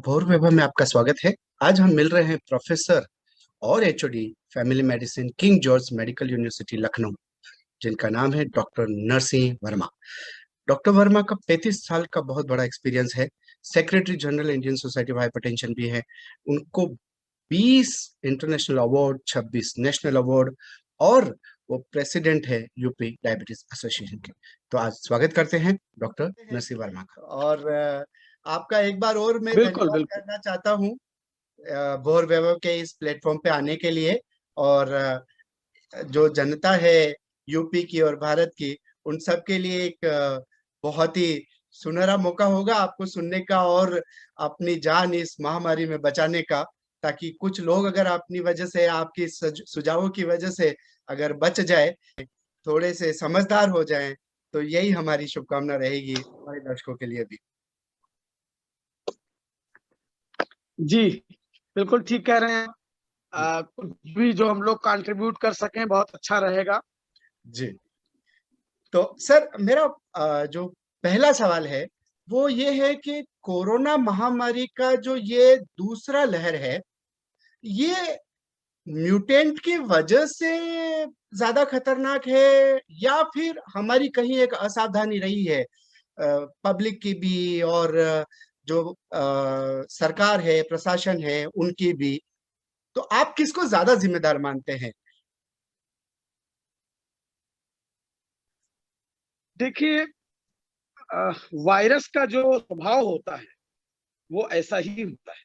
भोर वैभव में आपका स्वागत है। आज हम मिल रहे हैं प्रोफेसर और HOD family medicine king George medical university Lucknow, जिनका नाम है डॉक्टर नरसिंह वर्मा। डॉक्टर वर्मा का 35 साल का बहुत बड़ा एक्सपीरियंस है। Secretary general Indian society of hypertension भी है। उनको 20 इंटरनेशनल अवार्ड, 26 नेशनल अवार्ड और वो प्रेसिडेंट है यूपी डायबिटीज एसोसिएशन के। तो आज स्वागत करते हैं डॉक्टर नरसिंह वर्मा का। और आपका एक बार और मैं बिल्कुल धन्यवाद बिल्कुल करना चाहता हूँ भोर वैभव के इस प्लेटफॉर्म पे आने के लिए। और जो जनता है यूपी की और भारत की, उन सब के लिए एक बहुत ही सुनहरा मौका होगा आपको सुनने का और अपनी जान इस महामारी में बचाने का, ताकि कुछ लोग अगर अपनी वजह से, आपकी सुझावों की वजह से अगर बच जाए, थोड़े से समझदार हो जाएं, तो यही हमारी शुभकामना रहेगी हमारे दर्शकों के लिए भी। जी, बिल्कुल ठीक कह रहे हैं। कुछ भी जो हम लोग कंट्रीब्यूट कर सकें बहुत अच्छा रहेगा। जी, तो सर मेरा जो पहला सवाल है वो ये है कि कोरोना महामारी का जो ये दूसरा लहर है, ये म्यूटेंट की वजह से ज्यादा खतरनाक है या फिर हमारी कहीं एक असावधानी रही है पब्लिक की भी, और जो सरकार है, प्रशासन है, उनकी भी? तो आप किसको ज्यादा जिम्मेदार मानते हैं? देखिए, वायरस का जो स्वभाव होता है वो ऐसा ही होता है।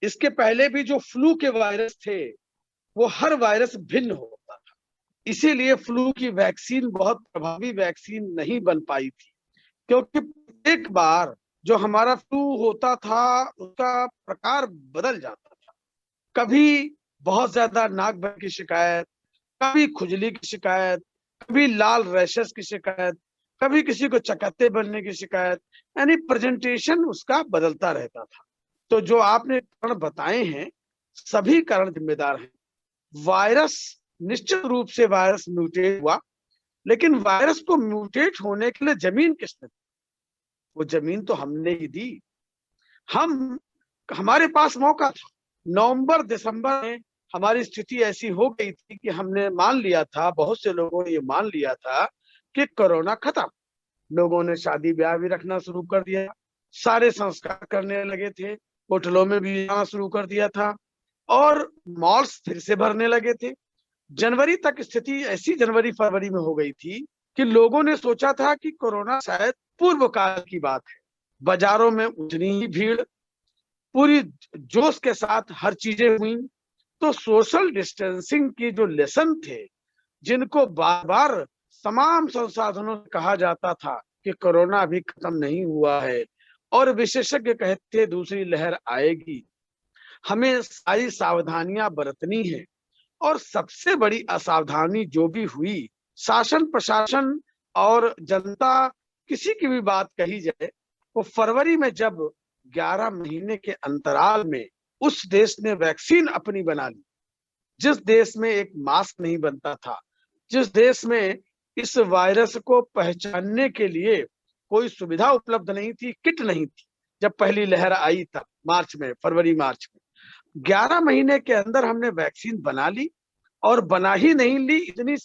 इसके पहले भी जो फ्लू के वायरस थे वो हर वायरस भिन्न होता था, इसीलिए फ्लू की वैक्सीन बहुत प्रभावी वैक्सीन नहीं बन पाई थी, क्योंकि एक बार जो हमारा फ्लू होता था उसका प्रकार बदल जाता था। कभी बहुत ज्यादा नाक बहने की शिकायत, कभी खुजली की शिकायत, कभी लाल रैशेस की शिकायत, कभी किसी को चकत्ते बनने की शिकायत, यानी प्रेजेंटेशन उसका बदलता रहता था। तो जो आपने कारण बताए हैं, सभी कारण जिम्मेदार हैं। वायरस, निश्चित रूप से वायरस म्यूटेट हुआ, लेकिन वायरस को म्यूटेट होने के लिए जमीन किसने दी? वो जमीन तो हमने ही दी। हम हमारे पास मौका था। नवंबर दिसंबर में हमारी स्थिति ऐसी हो गई थी कि हमने मान लिया था, बहुत से लोगों ने ये मान लिया था कि कोरोना खत्म। लोगों ने शादी ब्याह भी रखना शुरू कर दिया, सारे संस्कार करने लगे थे, होटलों में भी जाना शुरू कर दिया था और मॉल्स फिर से भरने लगे थे। जनवरी तक स्थिति ऐसी जनवरी फरवरी में हो गई थी कि लोगों ने सोचा था कि कोरोना शायद पूर्व काल की बात है। बाजारों में उतनी ही भीड़, पूरी जोश के साथ हर चीजें हुई। तो सोशल डिस्टेंसिंग की जो लेसन थे, जिनको बार बार तमाम संसाधनों से कहा जाता था कि कोरोना अभी खत्म नहीं हुआ है और विशेषज्ञ कहते दूसरी लहर आएगी, हमें सारी सावधानियां बरतनी है। और सबसे बड़ी असावधानी जो भी हुई, शासन प्रशासन और जनता, किसी की भी बात कही जाए, वो फरवरी में जब 11 महीने के अंतराल में उस देश ने वैक्सीन अपनी बना ली, जिस देश में एक मास्क नहीं बनता था, जिस देश में इस वायरस को पहचानने के लिए कोई सुविधा उपलब्ध नहीं थी, किट नहीं थी, जब पहली लहर आई था मार्च में, फरवरी मार्च में, 11 महीने के अंदर हमने वैक्सीन बना ली। और बना ही नहीं ली, इतनी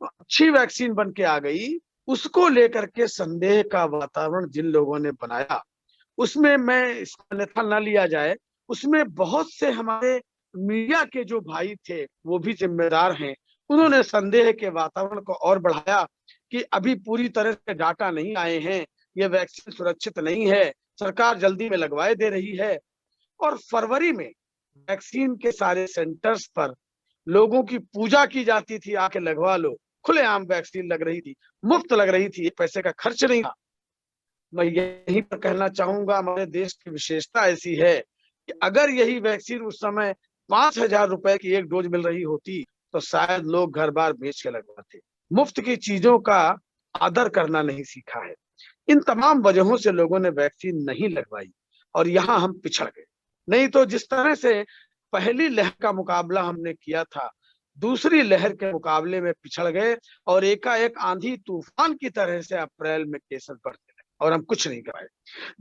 अच्छी वैक्सीन बन के आ गई, उसको लेकर के संदेह का वातावरण जिन लोगों ने बनाया, उसमें मैं इसका अन्यथा न लिया जाए, उसमें बहुत से हमारे मीडिया के जो भाई थे वो भी जिम्मेदार हैं। उन्होंने संदेह के वातावरण को और बढ़ाया कि अभी पूरी तरह से डाटा नहीं आए हैं, ये वैक्सीन सुरक्षित नहीं है, सरकार जल्दी में लगवाए दे रही है। और फरवरी में वैक्सीन के सारे सेंटर्स पर लोगों की पूजा की जाती थी, आके लगवा लो। खुलेआम वैक्सीन लग रही थी, मुफ्त लग रही थी, पैसे का खर्च नहीं था। मैं यही पर कहना चाहूंगा, हमारे देश की विशेषता ऐसी है कि अगर यही वैक्सीन उस समय 5,000 रुपए की एक डोज मिल रही होती तो शायद लोग घर बार बेच के लगवाते। मुफ्त की चीजों का आदर करना नहीं सीखा है। इन तमाम वजहों से लोगों ने वैक्सीन नहीं लगवाई और यहाँ हम पिछड़ गए। नहीं तो जिस तरह से पहली लहर का मुकाबला हमने किया था, दूसरी लहर के मुकाबले में पिछड़ गए और एकाएक आंधी तूफान की तरह से अप्रैल में केसेस बढ़ते रहे। और हम कुछ नहीं कर पाए।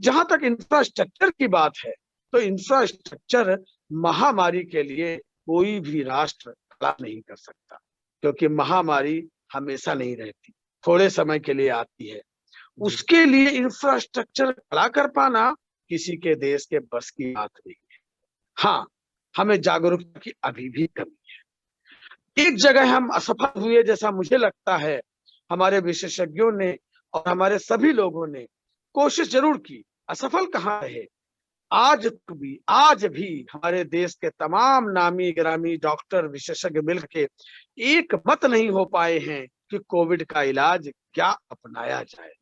जहां तक इंफ्रास्ट्रक्चर की बात है, तो इंफ्रास्ट्रक्चर महामारी के लिए कोई भी राष्ट्र खड़ा नहीं कर सकता, क्योंकि महामारी हमेशा नहीं रहती, थोड़े समय के लिए आती है। जी, उसके लिए इंफ्रास्ट्रक्चर खड़ा कर पाना किसी के देश के बस की बात नहीं है। हाँ, हमें जागरूकता की अभी भी कमी है। एक जगह हम असफल हुए जैसा मुझे लगता है। हमारे विशेषज्ञों ने और हमारे सभी लोगों ने कोशिश जरूर की, असफल कहाँ रहे। आज भी हमारे देश के तमाम नामी गिरामी डॉक्टर विशेषज्ञ मिलकर एक मत नहीं हो पाए हैं कि कोविड का इलाज क्या अपनाया जाए।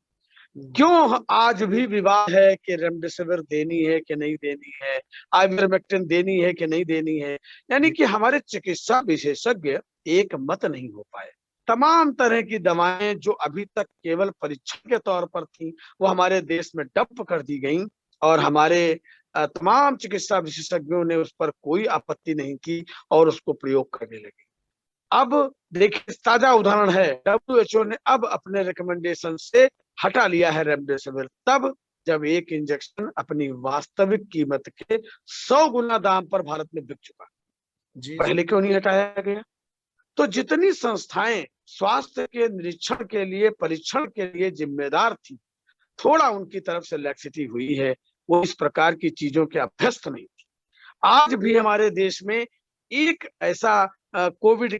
क्यों आज भी विवाद है कि रेमडेसिविर देनी है कि नहीं देनी है, आइवरमेक्टिन देनी है कि नहीं देनी है। यानी जी, कि हमारे चिकित्सा विशेषज्ञ एक मत नहीं हो पाए। तमाम तरह की दवाएं जो अभी तक केवल परीक्षण के तौर पर थी, वो हमारे देश में डंप कर दी गई और हमारे तमाम चिकित्सा विशेषज्ञों ने उस पर कोई आपत्ति नहीं की और उसको प्रयोग करने लगे। अब देखिए, ताजा उदाहरण है, डब्ल्यूएचओ ने अब अपने रिकमेंडेशन से हटा लिया है रेमडेसिविर, तब जब एक इंजेक्शन अपनी वास्तविक कीमत के 100 गुना दाम पर भारत में बिक चुका। जी, जी, पहले क्यों नहीं हटाया गया? तो जितनी संस्थाएं स्वास्थ्य के निरीक्षण के लिए, परीक्षण के लिए जिम्मेदार थी, थोड़ा उनकी तरफ से लैक्सिटी हुई है, वो इस प्रकार की चीजों के अभ्यस्त नहीं थी। आज भी हमारे देश में एक ऐसा कोविड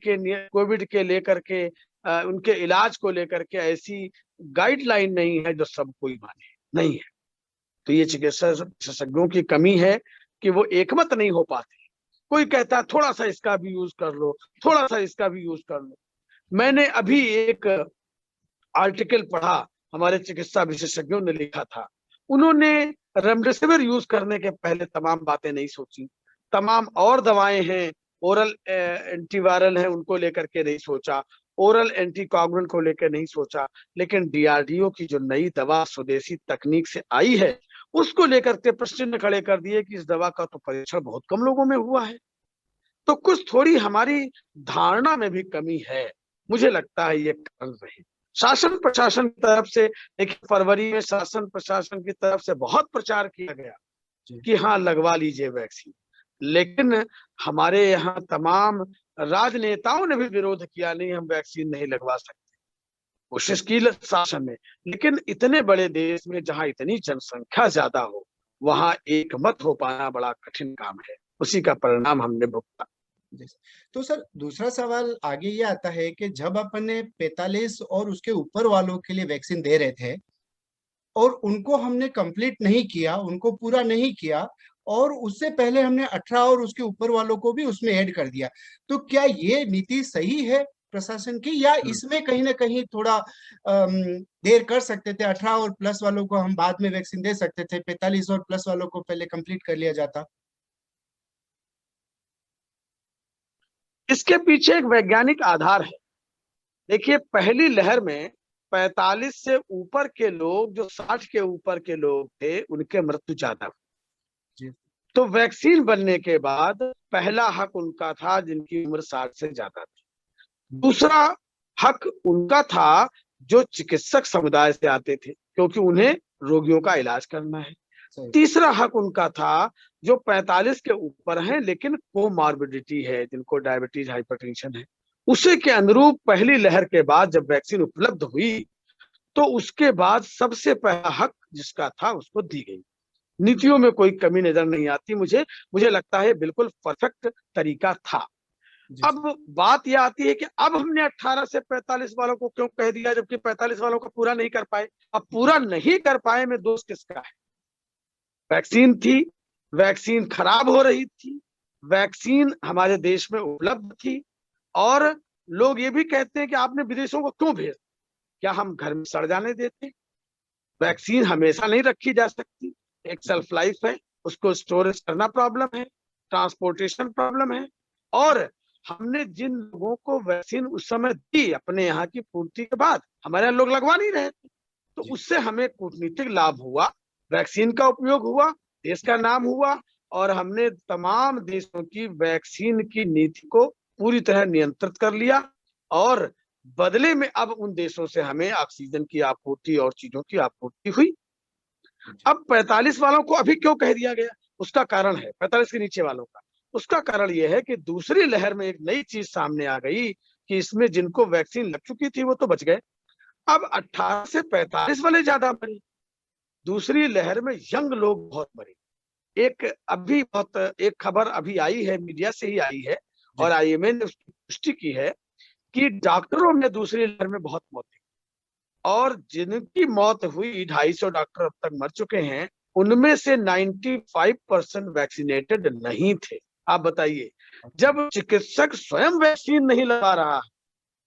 के लेकर के उनके इलाज को लेकर के ऐसी गाइडलाइन नहीं है जो सब कोई माने, नहीं है। तो ये चिकित्सा विशेषज्ञों की कमी है कि वो एकमत नहीं हो पाते। कोई कहता है थोड़ा सा इसका भी यूज कर लो, थोड़ा सा इसका भी यूज कर लो। मैंने अभी एक आर्टिकल पढ़ा, हमारे चिकित्सा विशेषज्ञों ने लिखा था। उन्होंने रेमडेसिविर यूज करने के पहले तमाम बातें नहीं सोची, तमाम और दवाएं हैं, ओरल एंटीवायरल हैं, उनको लेकर के नहीं सोचा, ओरल एंटीकॉगुलेंट को लेकर नहीं सोचा। लेकिन डीआरडीओ की जो नई दवा स्वदेशी तकनीक से आई है, उसको लेकर के प्रश्न खड़े कर दिए कि इस दवा का तो परीक्षण बहुत कम लोगों में हुआ है। तो कुछ थोड़ी हमारी धारणा में भी कमी है, मुझे लगता है ये कारण रही। शासन प्रशासन की तरफ से, देखिए फरवरी में शासन प्रशासन की तरफ से बहुत प्रचार किया गया जी, कि हाँ लगवा लीजिए वैक्सीन, लेकिन हमारे यहाँ तमाम राजनेताओं ने भी विरोध किया, नहीं हम वैक्सीन नहीं लगवा सकते। कोशिश की शासन ने, लेकिन इतने बड़े देश में जहाँ इतनी जनसंख्या ज्यादा हो, वहां एक मत हो पाना बड़ा कठिन काम है। उसी का परिणाम हमने भुगता। जी। तो सर दूसरा सवाल आगे ये आता है कि जब अपन ने 45 और उसके ऊपर वालों के लिए वैक्सीन दे रहे थे और उनको हमने कंप्लीट नहीं किया, उनको पूरा नहीं किया और उससे पहले हमने 18 और उसके ऊपर वालों को भी उसमें ऐड कर दिया। तो क्या ये नीति सही है प्रशासन की या इसमें कहीं ना कहीं थोड़ा देर कर सकते थे? 18 और प्लस वालों को हम बाद में वैक्सीन दे सकते थे, 45 और प्लस वालों को पहले कंप्लीट कर लिया जाता। इसके पीछे एक वैज्ञानिक आधार है। देखिए, पहली लहर में 45 से ऊपर के लोग, जो 60 के ऊपर के लोग थे, उनके मृत्यु ज्यादा हुई। जी, तो वैक्सीन बनने के बाद पहला हक उनका था जिनकी उम्र 60 से ज्यादा थी। दूसरा हक उनका था जो चिकित्सक समुदाय से आते थे, क्योंकि उन्हें रोगियों का इलाज करना है। सही। तीसरा हक उनका था जो 45 के ऊपर हैं लेकिन कोमॉर्बिडिटी है, जिनको डायबिटीज हाइपरटेंशन है। उसी के अनुरूप पहली लहर के बाद जब वैक्सीन उपलब्ध हुई, तो उसके बाद सबसे पहला हक जिसका था उसको दी गई। नीतियों में कोई कमी नजर नहीं आती मुझे। मुझे लगता है बिल्कुल परफेक्ट तरीका था। जी, अब बात यह आती है कि अब हमने 18 से 45 वालों को क्यों कह दिया, जबकि 45 वालों को पूरा नहीं कर पाए। अब पूरा नहीं कर पाए में दोष किसका है? वैक्सीन थी, वैक्सीन खराब हो रही थी, वैक्सीन हमारे देश में उपलब्ध थी, और लोग ये भी कहते हैं कि आपने विदेशों को क्यों भेजा? क्या हम घर में सड़ जाने देते? वैक्सीन हमेशा नहीं रखी जा सकती, एक जी, शेल्फ लाइफ है, उसको स्टोरेज करना प्रॉब्लम है, ट्रांसपोर्टेशन प्रॉब्लम है। और हमने जिन लोगों को वैक्सीन उस समय दी अपने यहाँ की पूर्ति के बाद, हमारे यहाँ लोग लगवा नहीं रहे थे, तो जी, उससे हमें कूटनीतिक लाभ हुआ, वैक्सीन का उपयोग हुआ, देश का नाम हुआ, और हमने तमाम देशों की वैक्सीन की नीति को पूरी तरह नियंत्रित कर लिया। और बदले में अब उन देशों से हमें ऑक्सीजन की आपूर्ति और चीजों की आपूर्ति हुई। अब 45 वालों को अभी क्यों कह दिया गया, उसका कारण है 45 के नीचे वालों का। उसका कारण यह है कि दूसरी लहर में एक नई चीज सामने आ गई कि इसमें जिनको वैक्सीन लग चुकी थी वो तो बच गए, अब 18 से 45 वाले ज्यादा मरे। दूसरी लहर में यंग लोग बहुत मरे। एक अभी बहुत एक खबर अभी आई है, मीडिया से ही आई है, जी। और आईएमए ने उसकी पुष्टि की है कि डॉक्टरों में दूसरी लहर में बहुत मौत हुई, और जिनकी मौत हुई 250 डॉक्टर अब तक मर चुके हैं, उनमें से 95% वैक्सीनेटेड नहीं थे। आप बताइए, जब चिकित्सक स्वयं वैक्सीन नहीं लगा रहा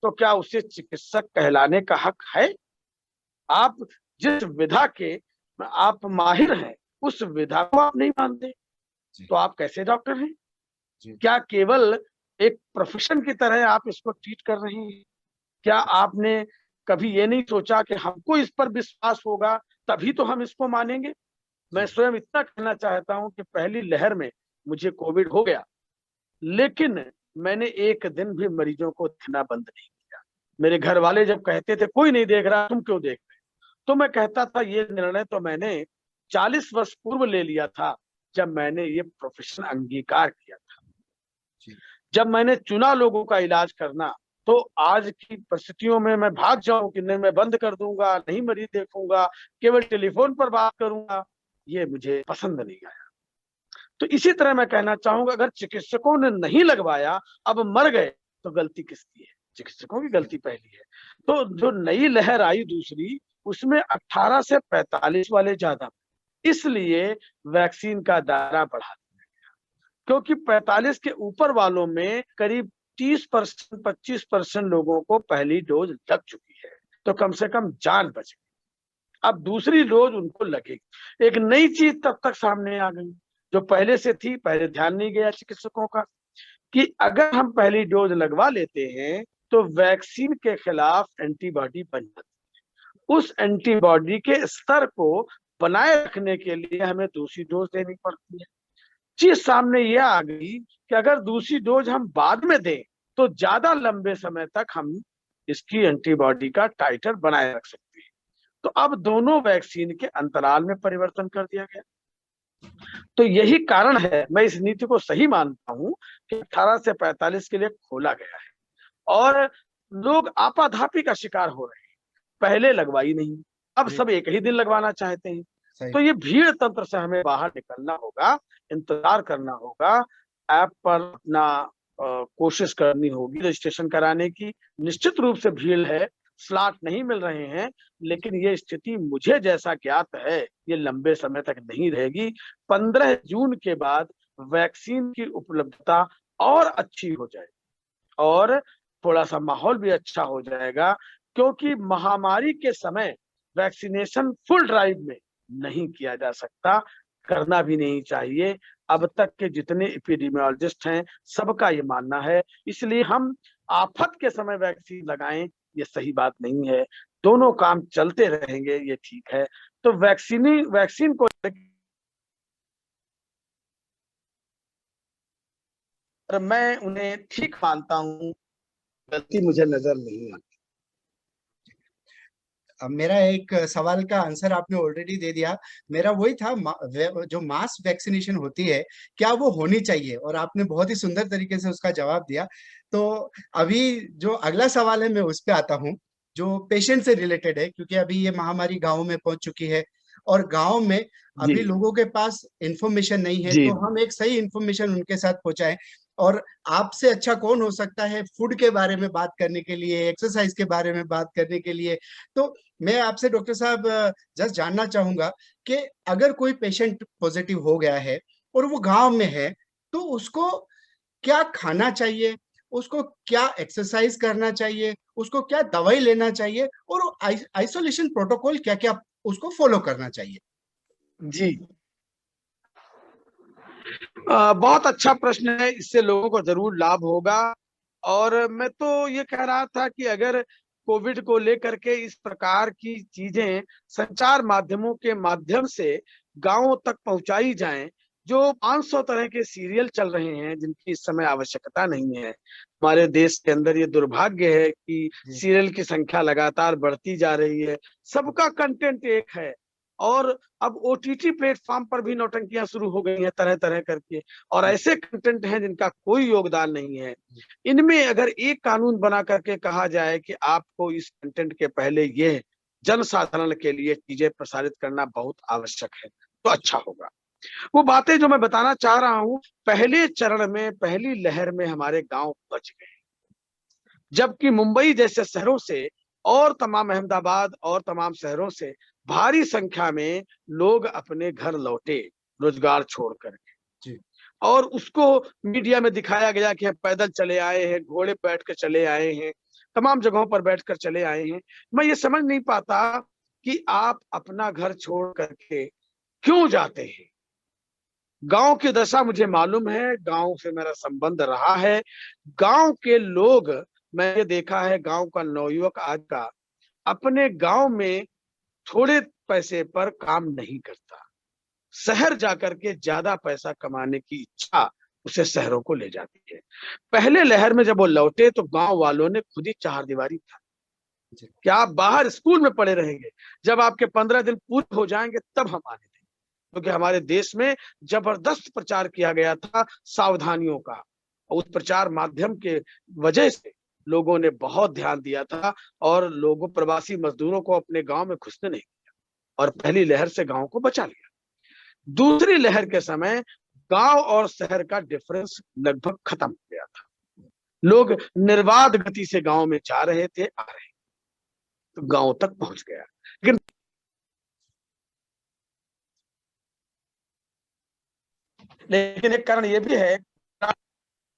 तो क्या उसे चिकित्सक कहलाने का हक है? आप जिस विधा के आप माहिर हैं, उस विधा को आप नहीं मानते, जी। तो आप कैसे डॉक्टर हैं? जी। क्या केवल एक प्रोफेशन की तरह आप इसको ट्रीट कर रहे हैं? क्या आपने कभी ये नहीं सोचा कि हमको इस पर विश्वास होगा तभी तो हम इसको मानेंगे? मैं जी। स्वयं इतना कहना चाहता हूं कि पहली लहर में मुझे कोविड हो गया, लेकिन मैंने एक दिन भी मरीजों को देखना बंद नहीं किया। मेरे घर वाले जब कहते थे कोई नहीं देख रहा, तुम क्यों देख रहे, तो मैं कहता था ये निर्णय तो मैंने 40 वर्ष पूर्व ले लिया था, जब मैंने ये प्रोफेशन अंगीकार किया था, जी। जब मैंने चुना लोगों का इलाज करना। तो आज की परिस्थितियों में मैं भाग जाऊं कि नहीं मैं बंद कर दूंगा, नहीं मरीज देखूंगा, केवल टेलीफोन पर बात करूंगा, ये मुझे पसंद नहीं आया। तो इसी तरह मैं कहना चाहूंगा, अगर चिकित्सकों ने नहीं लगवाया, अब मर गए, तो गलती किसकी है? चिकित्सकों की गलती पहली है। तो जो नई लहर आई दूसरी, उसमें 18 से 45 वाले ज्यादा, इसलिए वैक्सीन का दायरा बढ़ा दिया, क्योंकि 45 के ऊपर वालों में करीब 30% 25% लोगों को पहली डोज लग चुकी है, तो कम से कम जान बच गई। अब दूसरी डोज उनको लगेगी। एक नई चीज तब तक सामने आ गई, जो पहले से थी, पहले ध्यान नहीं गया चिकित्सकों का, कि अगर हम पहली डोज लगवा लेते हैं तो वैक्सीन के खिलाफ एंटीबॉडी बन जाती है। उस एंटीबॉडी के स्तर को बनाए रखने के लिए हमें दूसरी डोज देनी पड़ती है। चीज सामने यह आ गई कि अगर दूसरी डोज हम बाद में दें तो ज्यादा लंबे समय तक हम इसकी एंटीबॉडी का टाइटर बनाए रख सकते हैं। तो अब दोनों वैक्सीन के अंतराल में परिवर्तन कर दिया गया। तो यही कारण है, मैं इस नीति को सही मानता हूं कि 18 से 45 के लिए खोला गया है, और लोग आपाधापी का शिकार हो रहे हैं। पहले लगवाई नहीं, अब जी। सब एक ही दिन लगवाना चाहते हैं। सही। तो ये भीड़ तंत्र से हमें बाहर निकलना होगा, इंतजार करना होगा, ऐप पर अपना कोशिश करनी होगी रजिस्ट्रेशन कराने की। निश्चित रूप से भीड़ है, स्लॉट नहीं मिल रहे हैं, लेकिन ये स्थिति मुझे जैसा ज्ञात है ये लंबे समय तक नहीं रहेगी। 15 जून के बाद वैक्सीन की उपलब्धता और अच्छी हो जाए, और थोड़ा सा माहौल भी अच्छा हो जाएगा, क्योंकि महामारी के समय वैक्सीनेशन फुल ड्राइव में नहीं किया जा सकता, करना भी नहीं चाहिए। अब तक के जितने एपिडेमियोलॉजिस्ट हैं, सबका ये मानना है। इसलिए हम आफत के समय वैक्सीन लगाएं, ये सही बात नहीं है। दोनों काम चलते रहेंगे, ये ठीक है। तो वैक्सीन को मैं उन्हें ठीक मानता हूँ, गलती मुझे नजर नहीं आती। अब मेरा एक सवाल का आंसर आपने ऑलरेडी दे दिया। मेरा वही था, जो मास वैक्सीनेशन होती है, क्या वो होनी चाहिए, और आपने बहुत ही सुंदर तरीके से उसका जवाब दिया। तो अभी जो अगला सवाल है मैं उस पे आता हूँ, जो पेशेंट से रिलेटेड है, क्योंकि अभी ये महामारी गाँव में पहुंच चुकी है, और गांव में जी अभी लोगों के पास इंफॉर्मेशन नहीं है, जी तो हम एक सही इंफॉर्मेशन उनके साथ पहुंचाएं। और आपसे अच्छा कौन हो सकता है फूड के बारे में बात करने के लिए, एक्सरसाइज के बारे में बात करने के लिए। तो मैं आपसे डॉक्टर साहब जस्ट जानना चाहूंगा कि अगर कोई पेशेंट पॉजिटिव हो गया है और वो गांव में है, तो उसको क्या खाना चाहिए, उसको क्या एक्सरसाइज करना चाहिए, उसको क्या दवाई लेना चाहिए, और आइसोलेशन प्रोटोकॉल क्या क्या उसको फॉलो करना चाहिए। जी। बहुत अच्छा प्रश्न है, इससे लोगों को जरूर लाभ होगा। और मैं तो ये कह रहा था कि अगर कोविड को लेकर के इस प्रकार की चीजें संचार माध्यमों के माध्यम से गांवों तक पहुंचाई जाएं, जो 500 तरह के सीरियल चल रहे हैं जिनकी इस समय आवश्यकता नहीं है। हमारे देश के अंदर ये दुर्भाग्य है कि जी। सीरियल की संख्या लगातार बढ़ती जा रही है, सबका कंटेंट एक है, और अब ओटीटी प्लेटफॉर्म पर भी नौटंकियां शुरू हो गई हैं तरह तरह करके, और ऐसे कंटेंट हैं जिनका कोई योगदान नहीं है। इनमें अगर एक कानून बना करके कहा जाए कि आपको इस कंटेंट के पहले ये जनसाधारण के लिए चीजें प्रसारित करना बहुत आवश्यक है, तो अच्छा होगा। वो बातें जो मैं बताना चाह रहा हूं, पहले चरण में, पहली लहर में हमारे गांव बच गए, जबकि मुंबई जैसे शहरों से और तमाम, अहमदाबाद और तमाम शहरों से भारी संख्या में लोग अपने घर लौटे रोजगार छोड़ करके। जी। और उसको मीडिया में दिखाया गया कि हम पैदल चले आए हैं, घोड़े पे बैठ कर चले आए हैं, तमाम जगहों पर बैठकर चले आए हैं। मैं ये समझ नहीं पाता कि आप अपना घर छोड़ करके क्यों जाते हैं। गांव की दशा मुझे मालूम है, गांव से मेरा संबंध रहा है। गांव के लोग, मैंने देखा है, गांव का नवयुवक आज का अपने गांव में थोड़े पैसे पर काम नहीं करता, शहर जाकर के ज्यादा पैसा कमाने की इच्छा उसे शहरों को ले जाती है। पहले लहर में जब वो लौटे तो गांव वालों ने खुद ही चारदीवारी था कि आप बाहर स्कूल में पढ़े रहेंगे, जब आपके 15 दिन पूरे हो जाएंगे तब हम आने देंगे। क्योंकि हमारे देश में जबरदस्त प्रचार किया गया था सावधानियों का, और उस प्रचार माध्यम के वजह से लोगों ने बहुत ध्यान दिया था, और लोगों, प्रवासी मजदूरों को अपने गांव में घुसने नहीं दिया, और पहली लहर से गांव को बचा लिया। दूसरी लहर के समय गांव और शहर का डिफरेंस लगभग खत्म हो गया था। लोग निर्बाध गति से गांव में जा रहे थे, आ रहे, तो गांव तक पहुंच गया। लेकिन एक कारण यह भी है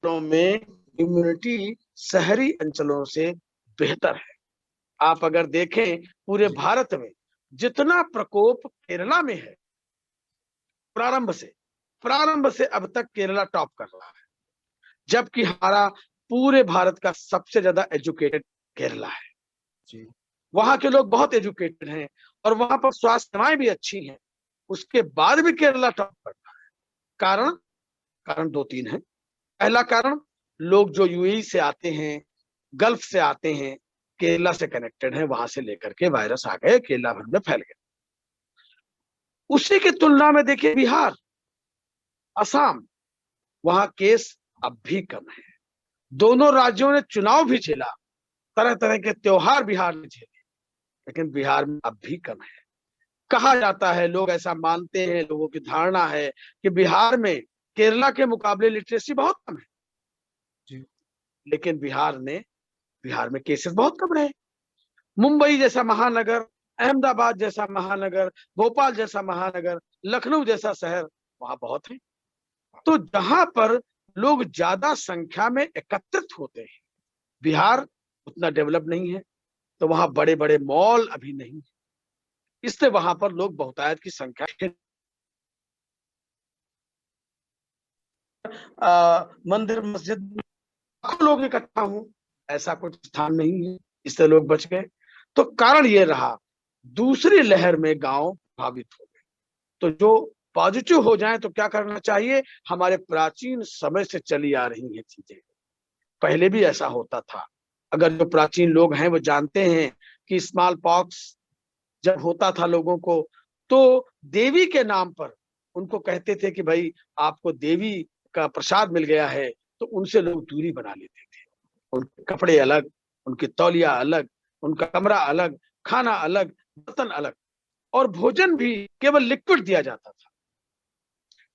में इम्यूनिटी शहरी अंचलों से बेहतर है। आप अगर देखें पूरे भारत में जितना प्रकोप केरला में है, प्रारंभ से अब तक केरला टॉप कर रहा है, जबकि हमारा पूरे भारत का सबसे ज्यादा एजुकेटेड केरला है। जी। वहां के लोग बहुत एजुकेटेड हैं और वहां पर स्वास्थ्य सेवाएं भी अच्छी हैं, उसके बाद भी केरला टॉप करता है। कारण कारण दो तीन है। पहला कारण, लोग जो यूएई से आते हैं, गल्फ से आते हैं, केरला से कनेक्टेड है, वहां से लेकर के वायरस आ गए, केरला भर में फैल गए। उसी की तुलना में देखिए बिहार, असम, वहां केस अब भी कम है। दोनों राज्यों ने चुनाव भी झेला, तरह तरह के त्योहार बिहार में झेले, लेकिन बिहार में अब भी कम है। कहा जाता है, लोग ऐसा मानते हैं, लोगों की धारणा है कि बिहार में केरला के मुकाबले लिटरेसी बहुत कम है। जी। लेकिन बिहार में केसेस बहुत कम रहे। मुंबई जैसा महानगर, अहमदाबाद जैसा महानगर, भोपाल जैसा महानगर, लखनऊ जैसा शहर, वहां बहुत है। तो जहां पर लोग ज्यादा संख्या में एकत्रित होते हैं, बिहार उतना डेवलप नहीं है, तो वहां बड़े बड़े मॉल अभी नहीं है, इससे वहां पर लोग बहुतायत की संख्या मंदिर मस्जिद लाखों लोग इकट्ठा हों, ऐसा कुछ स्थान नहीं है, इससे लोग बच गए। तो कारण ये रहा, दूसरी लहर में गांव प्रभावित हो गए। तो जो पॉजिटिव हो जाए तो क्या करना चाहिए, हमारे प्राचीन समय से चली आ रही है चीजें, पहले भी ऐसा होता था। अगर जो प्राचीन लोग हैं वो जानते हैं कि स्मॉल पॉक्स जब होता था लोगों को, तो देवी के नाम पर उनको कहते थे कि भाई आपको देवी का प्रसाद मिल गया है, तो उनसे लोग दूरी बना लेते थे। उनके कपड़े अलग, उनकी तौलिया अलग, उनका कमरा अलग, खाना अलग, बर्तन अलग, और भोजन भी केवल लिक्विड दिया जाता था।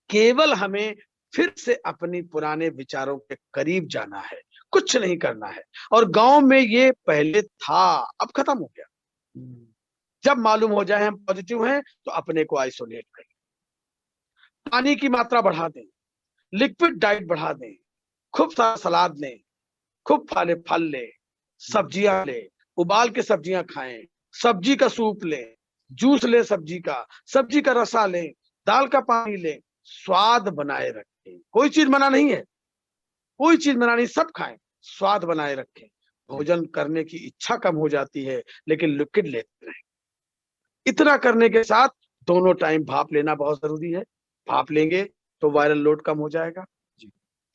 केवल हमें फिर से अपनी पुराने विचारों के करीब जाना है, कुछ नहीं करना है। और गांव में ये पहले था, अब खत्म हो गया। जब मालूम हो जाए हम पॉजिटिव हैं तो अपने को आइसोलेट करें, पानी की मात्रा बढ़ा दें, लिक्विड डाइट बढ़ा दें, खूब सारा सलाद लें, खूब फल फल लें, सब्जियां लें, उबाल के सब्जियां खाएं, सब्जी का सूप लें, जूस लें सब्जी का रसा लें, दाल का पानी लें, स्वाद बनाए रखें। कोई चीज मना नहीं है, कोई चीज मना नहीं, सब खाएं, स्वाद बनाए रखें। भोजन करने की इच्छा कम हो जाती है, लेकिन लिक्विड लेते रहें। इतना करने के साथ दोनों टाइम भाप लेना बहुत जरूरी है, भाप लेंगे तो वायरल लोड कम हो जाएगा।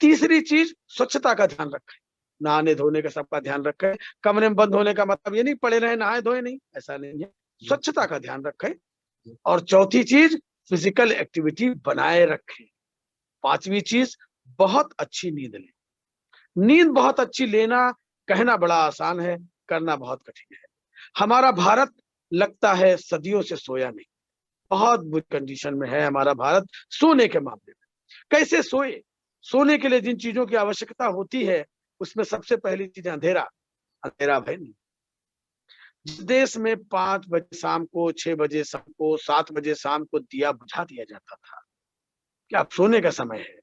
तीसरी चीज, स्वच्छता का ध्यान रखें, नहाने धोने का सबका ध्यान रखें। कमरे में बंद होने का मतलब ये नहीं पड़े रहे नहाए धोए नहीं, ऐसा नहीं है, स्वच्छता का ध्यान रखें। और चौथी चीज फिजिकल एक्टिविटी बनाए रखें। पांचवी चीज बहुत अच्छी नींद लें। नींद बहुत अच्छी लेना कहना बड़ा आसान है, करना बहुत कठिन है। हमारा भारत लगता है सदियों से सोया नहीं, बहुत बुरी कंडीशन में है हमारा भारत सोने के मामले में। कैसे सोए? सोने के लिए जिन चीजों की आवश्यकता होती है उसमें सबसे पहली चीज अंधेरा। अंधेरा भाई नहीं। जिस देश में 5 बजे शाम को, 6 बजे शाम को, 7 बजे शाम को दिया बुझा दिया जाता था, क्या अब सोने का समय है?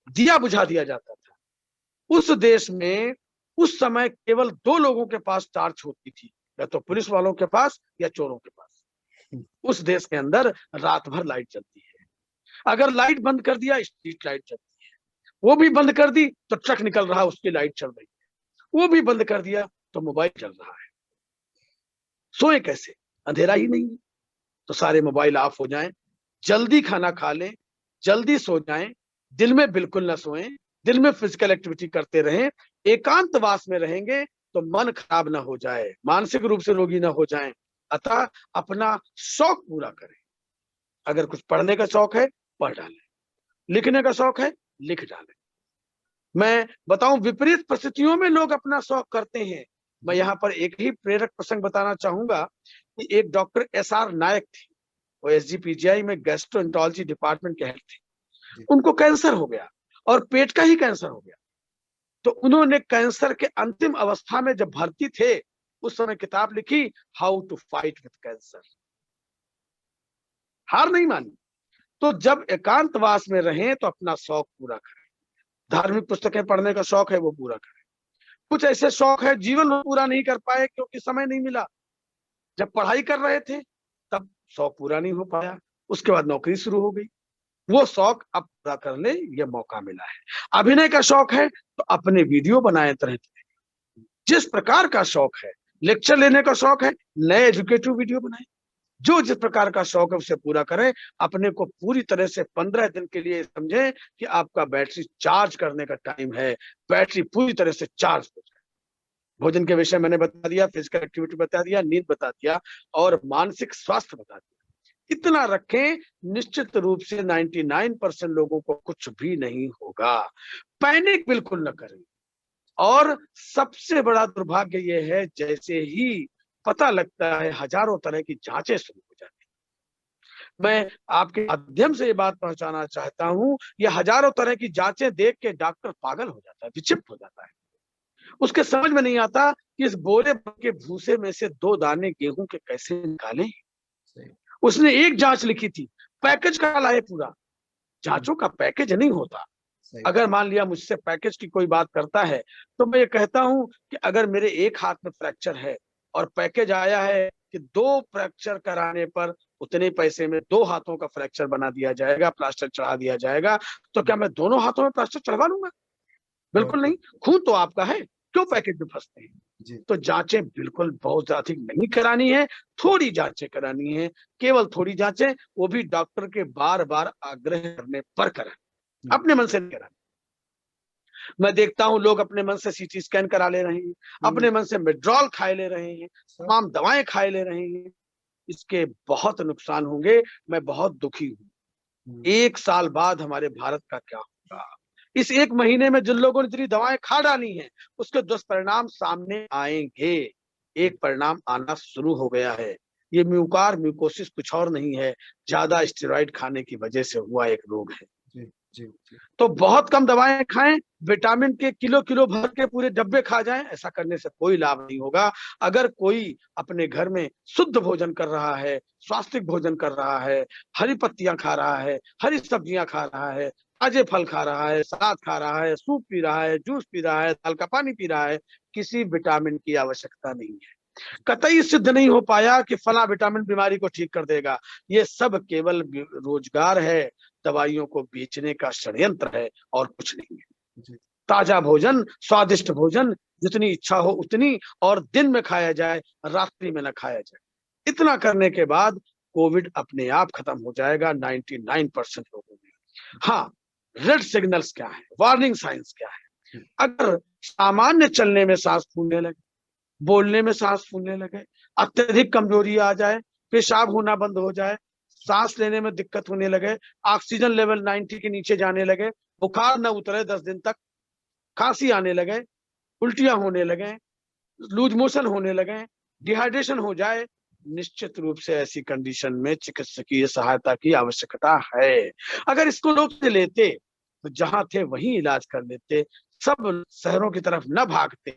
दिया बुझा दिया जाता था। उस देश में उस समय केवल 2 लोगों के पास टॉर्च होती थी, या तो पुलिस वालों के पास या चोरों के पास। उस देश के अंदर रात भर लाइट चलती है। अगर लाइट बंद कर दिया, स्ट्रीट लाइट चलती है। वो भी बंद कर दी तो ट्रक निकल रहा है, उसकी लाइट चल रही है। वो भी बंद कर दिया तो मोबाइल चल रहा है। सोए कैसे? अंधेरा ही नहीं है। तो सारे मोबाइल ऑफ हो जाएं, जल्दी खाना खा लें, जल्दी सो जाएं, दिन में बिल्कुल ना सोएं, दिन में फिजिकल एक्टिविटी करते रहें। एकांतवास में रहेंगे तो मन खराब ना हो जाए, मानसिक रूप से रोगी ना हो जाएं। अतः अपना शौक पूरा करें। अगर कुछ पढ़ने का शौक है, पढ़ डालें। लिखने का शौक है, लिख डालें। मैं बताऊं, विपरीत परिस्थितियों में लोग अपना शौक करते हैं। मैं यहाँ पर एक ही प्रेरक प्रसंग बताना चाहूंगा कि एक डॉक्टर SR नायक थे। वो SGPGI में गैस्ट्रोएंटरोलॉजी डिपार्टमेंट के हेड थे। उनको कैंसर हो गया, और पेट का ही कैंसर हो गया। तो उन्होंने कैंसर के अंतिम अवस्था में जब भर्ती थे, उस समय किताब लिखी, how to fight with cancer. हार नहीं मानी। तो जब एकांतवास में रहें तो अपना शौक पूरा करें। धार्मिक पुस्तकें पढ़ने का शौक है, वो पूरा करें। कुछ ऐसे शौक है जीवन में पूरा नहीं कर पाए क्योंकि समय नहीं मिला। जब पढ़ाई कर रहे थे तब शौक पूरा नहीं हो पाया, उसके बाद नौकरी शुरू हो गई, वो शौक अब पूरा कर ले, ये मौका मिला है। अभिनय का शौक है तो अपने वीडियो बनाए तरह तरह। जिस प्रकार का शौक है, लेक्चर लेने का शौक है, नए एजुकेटिव वीडियो बनाए। जो जिस प्रकार का शौक है उसे पूरा करें। अपने को पूरी तरह से 15 दिन के लिए समझें कि आपका बैटरी चार्ज करने का टाइम है, बैटरी पूरी तरह से चार्ज हो जाए। भोजन के विषय मैंने बता दिया, फिजिकल एक्टिविटी बता दिया, नींद बता दिया, और मानसिक स्वास्थ्य बता दिया। इतना रखें, निश्चित रूप से 99% लोगों को कुछ भी नहीं होगा। पैनिक बिल्कुल न करें। और सबसे बड़ा दुर्भाग्य यह है, जैसे ही पता लगता है हजारों तरह की जांचें शुरू हो जाती हैं। मैं आपके माध्यम से ये बात पहुंचाना चाहता हूं, ये हजारों तरह की जांचें देख के डॉक्टर पागल हो जाता है, विक्षिप्त हो जाता है। उसके समझ में नहीं आता कि इस बोरे के भूसे में से 2 दाने गेहूं के कैसे निकालें। उसने एक जांच लिखी थी, पैकेज का लाए पूरा। जांचों का पैकेज नहीं होता। अगर मान लिया मुझसे पैकेज की कोई बात करता है, तो मैं ये कहता हूं कि अगर मेरे एक हाथ में फ्रैक्चर है और पैकेज आया है कि 2 फ्रैक्चर कराने पर उतने पैसे में 2 हाथों का फ्रैक्चर बना दिया जाएगा, प्लास्टर चढ़ा दिया जाएगा, तो क्या मैं दोनों हाथों में प्लास्टर चढ़वा लूंगा? बिल्कुल नहीं। खून तो आपका है, क्यों पैकेज में फंसते हैं? तो जांचें बिल्कुल बहुत अधिक नहीं करानी है, थोड़ी जांचें करानी है। केवल थोड़ी जांचें, वो भी डॉक्टर के बार बार आग्रह करने पर करानी, अपने मन से नहीं करानी। मैं देखता हूं लोग अपने मन से CT स्कैन करा ले रहे हैं, अपने मन से विड्रॉल खाए ले रहे हैं, तमाम दवाएं खाए ले रहे हैं। इसके बहुत नुकसान होंगे। मैं बहुत दुखी हूं। 1 साल बाद हमारे भारत का क्या होगा? इस 1 महीने में जिन लोगों ने इतनी दवाएं खा डाली हैं, उसके दुष्परिणाम सामने आएंगे। एक परिणाम आना शुरू हो गया है। ये म्यूकोसिस कुछ और नहीं है, ज्यादा स्टेरॉइड खाने की वजह से हुआ एक रोग है। जी। तो बहुत कम दवाएं खाएं, विटामिन के किलो किलो भर के पूरे डब्बे खा जाएं, ऐसा करने से कोई लाभ नहीं होगा। अगर कोई अपने घर में शुद्ध भोजन कर रहा है, स्वास्थ्यिक भोजन कर रहा है, हरी पत्तियां खा रहा है, हरी सब्जियां खा रहा है, ताजे फल खा रहा है, सलाद खा रहा है, सूप पी रहा है, जूस पी रहा है, दाल का पानी पी रहा है, किसी विटामिन की आवश्यकता नहीं है। कतई सिद्ध नहीं हो पाया कि फला विटामिन बीमारी को ठीक कर देगा। ये सब केवल रोजगार है, दवाइयों को बेचने का षड्यंत्र है, और कुछ नहीं है। ताजा भोजन, स्वादिष्ट भोजन, जितनी इच्छा हो उतनी, और दिन में खाया जाए, रात्रि में न खाया जाए। इतना करने के बाद कोविड अपने आप खत्म हो जाएगा 99% लोगों में। हाँ, रेड सिग्नल्स क्या है, वार्निंग साइंस क्या है? अगर सामान्य चलने में सांस फूलने लगे, बोलने में सांस फूलने लगे, अत्यधिक कमजोरी आ जाए, पेशाब होना बंद हो जाए, सांस लेने में दिक्कत होने लगे, ऑक्सीजन लेवल 90 के नीचे जाने लगे, बुखार न उतरे 10 दिन तक, खांसी आने लगे, उल्टियां होने लगे, लूज मोशन होने लगे, डिहाइड्रेशन हो जाए, निश्चित रूप से ऐसी कंडीशन में चिकित्सकीय सहायता की आवश्यकता है। अगर इसको लोग लेते तो जहां थे वहीं इलाज कर लेते, सब शहरों की तरफ न भागते,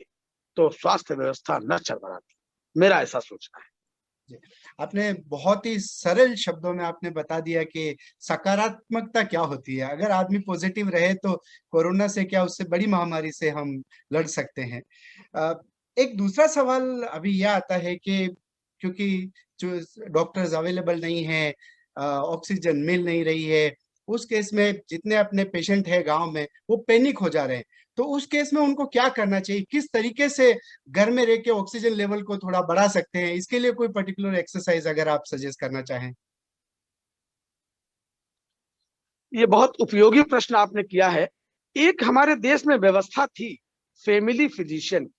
तो स्वास्थ्य व्यवस्था न चरमराती। मेरा ऐसा सोचना है। जी। आपने बहुत ही सरल शब्दों में आपने बता दिया कि सकारात्मकता क्या होती है। अगर आदमी पॉजिटिव रहे तो कोरोना से क्या, उससे बड़ी महामारी से हम लड़ सकते हैं। अ, एक दूसरा सवाल अभी यह आता है कि क्योंकि जो डॉक्टर्स अवेलेबल नहीं हैं, ऑक्सीजन मिल नहीं रही है, उस केस में जितने अपने पेशेंट हैं गाँव में, वो पैनिक हो जा रहे हैं। तो उस केस में उनको क्या करना चाहिए? किस तरीके से घर में रह के ऑक्सीजन लेवल को थोड़ा बढ़ा सकते हैं? इसके लिए कोई पर्टिकुलर एक्सरसाइज अगर आप सजेस्ट करना चाहें। ये बहुत उपयोगी प्रश्न आपने किया है। एक हमारे देश में व्यवस्था थी फैमिली फिजिशियन।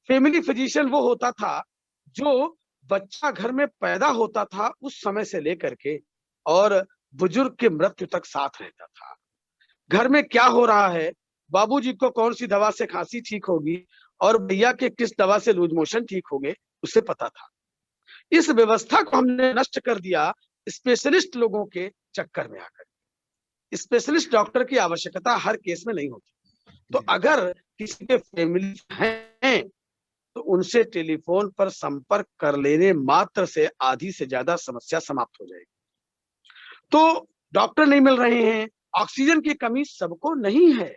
फैमिली फिजिशियन वो होता था जो बच्चा घर में पैदा होता था उस समय से लेकर के और बुजुर्ग की मृत्यु तक साथ रहता था। घर में क्या हो रहा है, बाबूजी को कौन सी दवा से खांसी ठीक होगी और भैया के किस दवा से लूज मोशन ठीक होंगे, उसे पता था। इस व्यवस्था को हमने नष्ट कर दिया स्पेशलिस्ट लोगों के चक्कर में आकर। स्पेशलिस्ट डॉक्टर की आवश्यकता हर केस में नहीं होती। तो जी। अगर किसी के फैमिली हैं तो उनसे टेलीफोन पर संपर्क कर लेने मात्र से आधी से ज्यादा समस्या समाप्त हो जाएगी। तो डॉक्टर नहीं मिल रहे हैं, ऑक्सीजन की कमी सबको नहीं है,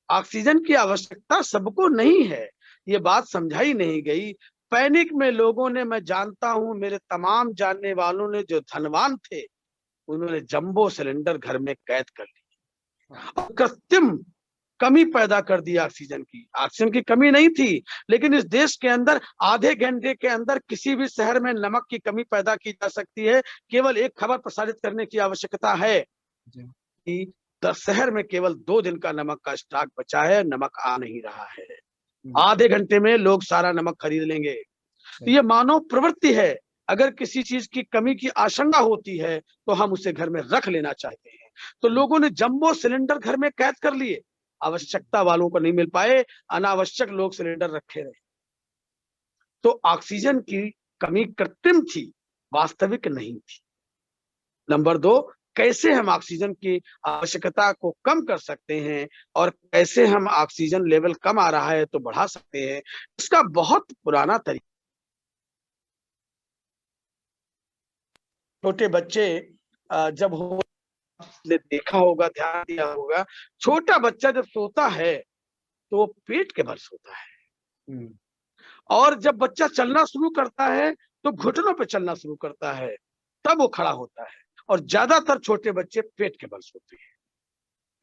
ऑक्सीजन की आवश्यकता सबको नहीं है, ये बात समझाई नहीं गई। पैनिक में लोगों ने, मैं जानता हूं मेरे तमाम जानने वालों ने जो धनवान थे, उन्होंने जंबो सिलेंडर घर में कैद कर ली और कृत्रिम कमी पैदा कर दी ऑक्सीजन की। ऑक्सीजन की कमी नहीं थी, लेकिन इस देश के अंदर आधे घंटे के अंदर किसी भी शहर में नमक की कमी पैदा की जा सकती है। केवल एक खबर प्रसारित करने की आवश्यकता है जी। कि शहर में केवल 2 दिन का नमक का स्टॉक बचा है, नमक आ नहीं रहा है। आधे घंटे में लोग सारा नमक खरीद लेंगे। तो ये मानव प्रवृत्ति है। अगर किसी चीज की कमी की आशंका होती है तो हम उसे घर में रख लेना चाहते हैं। तो लोगों ने जंबो सिलेंडर घर में कैद कर लिए, आवश्यकता वालों को नहीं मिल पाए, अनावश्यक लोग सिलेंडर रखे रहे। तो ऑक्सीजन की कमी कृत्रिम थी, वास्तविक नहीं थी। नंबर 2, कैसे हम ऑक्सीजन की आवश्यकता को कम कर सकते हैं और कैसे हम ऑक्सीजन लेवल कम आ रहा है तो बढ़ा सकते हैं, इसका बहुत पुराना तरीका। छोटे बच्चे जब हो, आपने देखा होगा, ध्यान दिया होगा, छोटा बच्चा जब सोता है तो वो पेट के बल सोता है और जब बच्चा चलना शुरू करता है तो घुटनों पे चलना शुरू करता है, तब वो खड़ा होता है। और ज्यादातर छोटे बच्चे पेट के बल सोते हैं।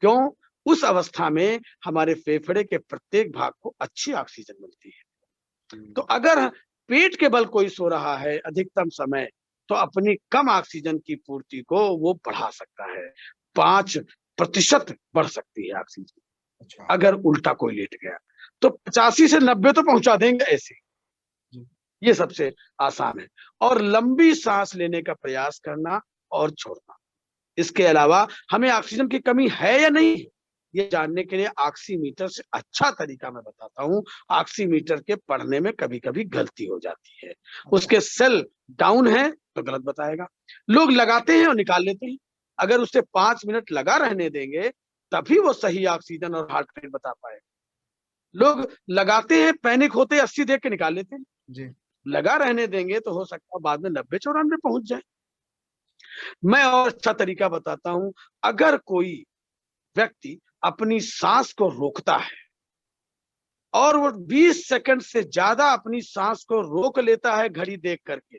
क्यों? उस अवस्था में हमारे फेफड़े के प्रत्येक भाग को अच्छी ऑक्सीजन मिलती है। तो अगर पेट के बल कोई सो रहा है अधिकतम समय, तो अपनी कम ऑक्सीजन की पूर्ति को वो बढ़ा सकता है। 5% बढ़ सकती है ऑक्सीजन। अच्छा। अगर उल्टा कोई लेट गया तो 85 से 90 तो पहुंचा देंगे ऐसे। जी। ये सबसे आसान है। और लंबी सांस लेने का प्रयास करना और छोड़ना। इसके अलावा हमें ऑक्सीजन की कमी है या नहीं, ये जानने के लिए ऑक्सीमीटर से अच्छा तरीका मैं बताता हूँ। ऑक्सीमीटर के पढ़ने में कभी कभी गलती हो जाती है, उसके सेल डाउन है तो गलत बताएगा। लोग लगाते हैं और निकाल लेते हैं। अगर उसे 5 मिनट लगा रहने देंगे तभी वो सही ऑक्सीजन और हार्ट रेट बता पाएगा। लोग लगाते हैं, पैनिक होते हैं, 80 देख के निकाल लेते हैं। जी। लगा रहने देंगे तो हो सकता है बाद में 90-94 पहुंच जाए। मैं और अच्छा तरीका बताता हूं। अगर कोई व्यक्ति अपनी सांस को रोकता है और वो 20 सेकंड से ज्यादा अपनी सांस को रोक लेता है घड़ी देख करके,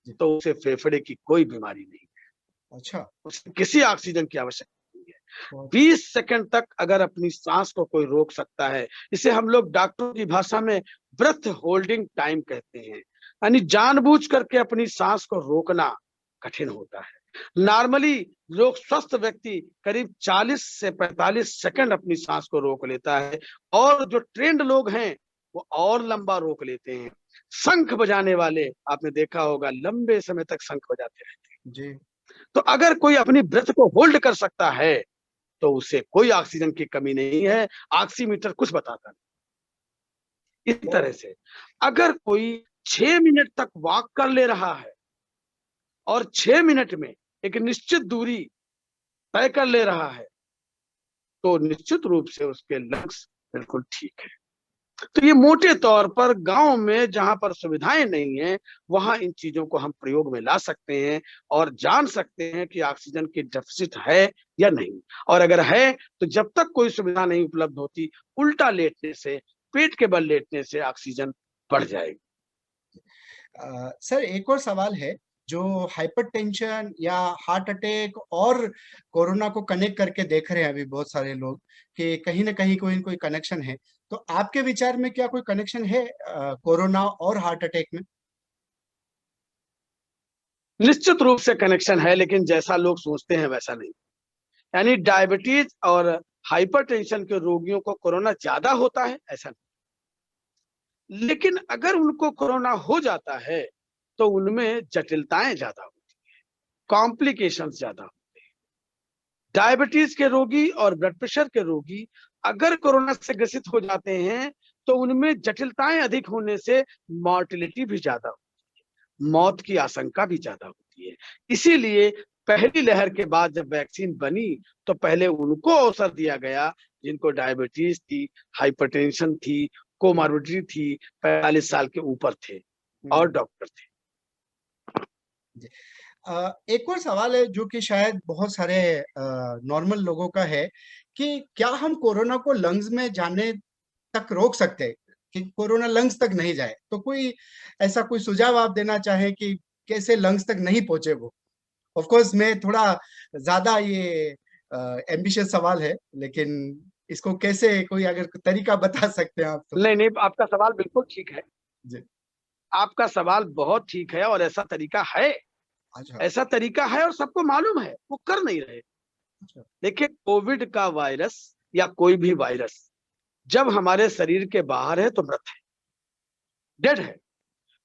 तो उसे फेफड़े की कोई बीमारी नहीं है। अच्छा। उसे किसी ऑक्सीजन की आवश्यकता नहीं है। 20 सेकंड तक अगर अपनी सांस को कोई रोक सकता है, इसे हम लोग डॉक्टरों की भाषा में ब्रेथ होल्डिंग टाइम कहते हैं। यानी जानबूझ करके अपनी सांस को रोकना कठिन होता है। नॉर्मली लोग, स्वस्थ व्यक्ति करीब 40 से 45 सेकंड अपनी सांस को रोक लेता है और जो ट्रेंड लोग हैं वो और लंबा रोक लेते हैं। शंख बजाने वाले आपने देखा होगा लंबे समय तक शंख बजाते रहते जी। हैं। तो अगर कोई अपनी ब्रेथ को होल्ड कर सकता है तो उसे कोई ऑक्सीजन की कमी नहीं है, ऑक्सीमीटर कुछ बताता नहीं। इस तरह से अगर कोई 6 मिनट तक वॉक कर ले रहा है और 6 मिनट में एक निश्चित दूरी तय कर ले रहा है तो निश्चित रूप से उसके लंग्स बिल्कुल ठीक है। तो ये मोटे तौर पर गांव में जहां पर सुविधाएं नहीं है वहां इन चीजों को हम प्रयोग में ला सकते हैं और जान सकते हैं कि ऑक्सीजन की डेफिसिट है या नहीं। और अगर है तो जब तक कोई सुविधा नहीं उपलब्ध होती, उल्टा लेटने से, पेट के बल लेटने से ऑक्सीजन बढ़ जाएगी। सर एक और सवाल है, जो हाइपरटेंशन या हार्ट अटैक और कोरोना को कनेक्ट करके देख रहे हैं अभी बहुत सारे लोग कि कहीं ना कहीं कोई न कोई कनेक्शन है। तो आपके विचार में क्या कोई कनेक्शन है कोरोना और हार्ट अटैक में? निश्चित रूप से कनेक्शन है, लेकिन जैसा लोग सोचते हैं वैसा नहीं। यानी डायबिटीज और हाइपरटेंशन के रोगियों को कोरोना ज्यादा होता है ऐसा नहीं, लेकिन अगर उनको कोरोना हो जाता है तो उनमें जटिलताएं ज्यादा होती है, कॉम्प्लिकेशंस ज्यादा होते हैं। डायबिटीज के रोगी और ब्लड प्रेशर के रोगी अगर कोरोना से ग्रसित हो जाते हैं तो उनमें जटिलताएं अधिक होने से मॉर्टिलिटी भी ज्यादा, मौत की आशंका भी ज्यादा होती है। इसीलिए पहली लहर के बाद जब वैक्सीन बनी तो पहले उनको अवसर दिया गया जिनको डायबिटीज थी, हाइपरटेंशन थी, कोमॉर्बिडिटी थी, 45 साल के ऊपर थे और डॉक्टर थे। जी। एक और सवाल है जो कि शायद बहुत सारे नॉर्मल लोगों का है कि क्या हम कोरोना को लंग्स में जाने तक रोक सकते हैं कि कोरोना लंग्स तक नहीं जाए? तो कोई ऐसा कोई सुझाव आप देना चाहें कि कैसे लंग्स तक नहीं पहुंचे वो? ऑफ कोर्स मैं थोड़ा ज्यादा ये एम्बिशियस सवाल है, लेकिन इसको कैसे कोई अगर तरीका बता सकते हैं आप तो? नहीं नहीं, आपका सवाल बिल्कुल ठीक है। जी। आपका सवाल बहुत ठीक है और ऐसा तरीका है, अच्छा। ऐसा तरीका है और सबको मालूम है, वो कर नहीं रहे। अच्छा। देखिए, कोविड का वायरस या कोई भी वायरस जब हमारे शरीर के बाहर है तो मृत है, डेड है।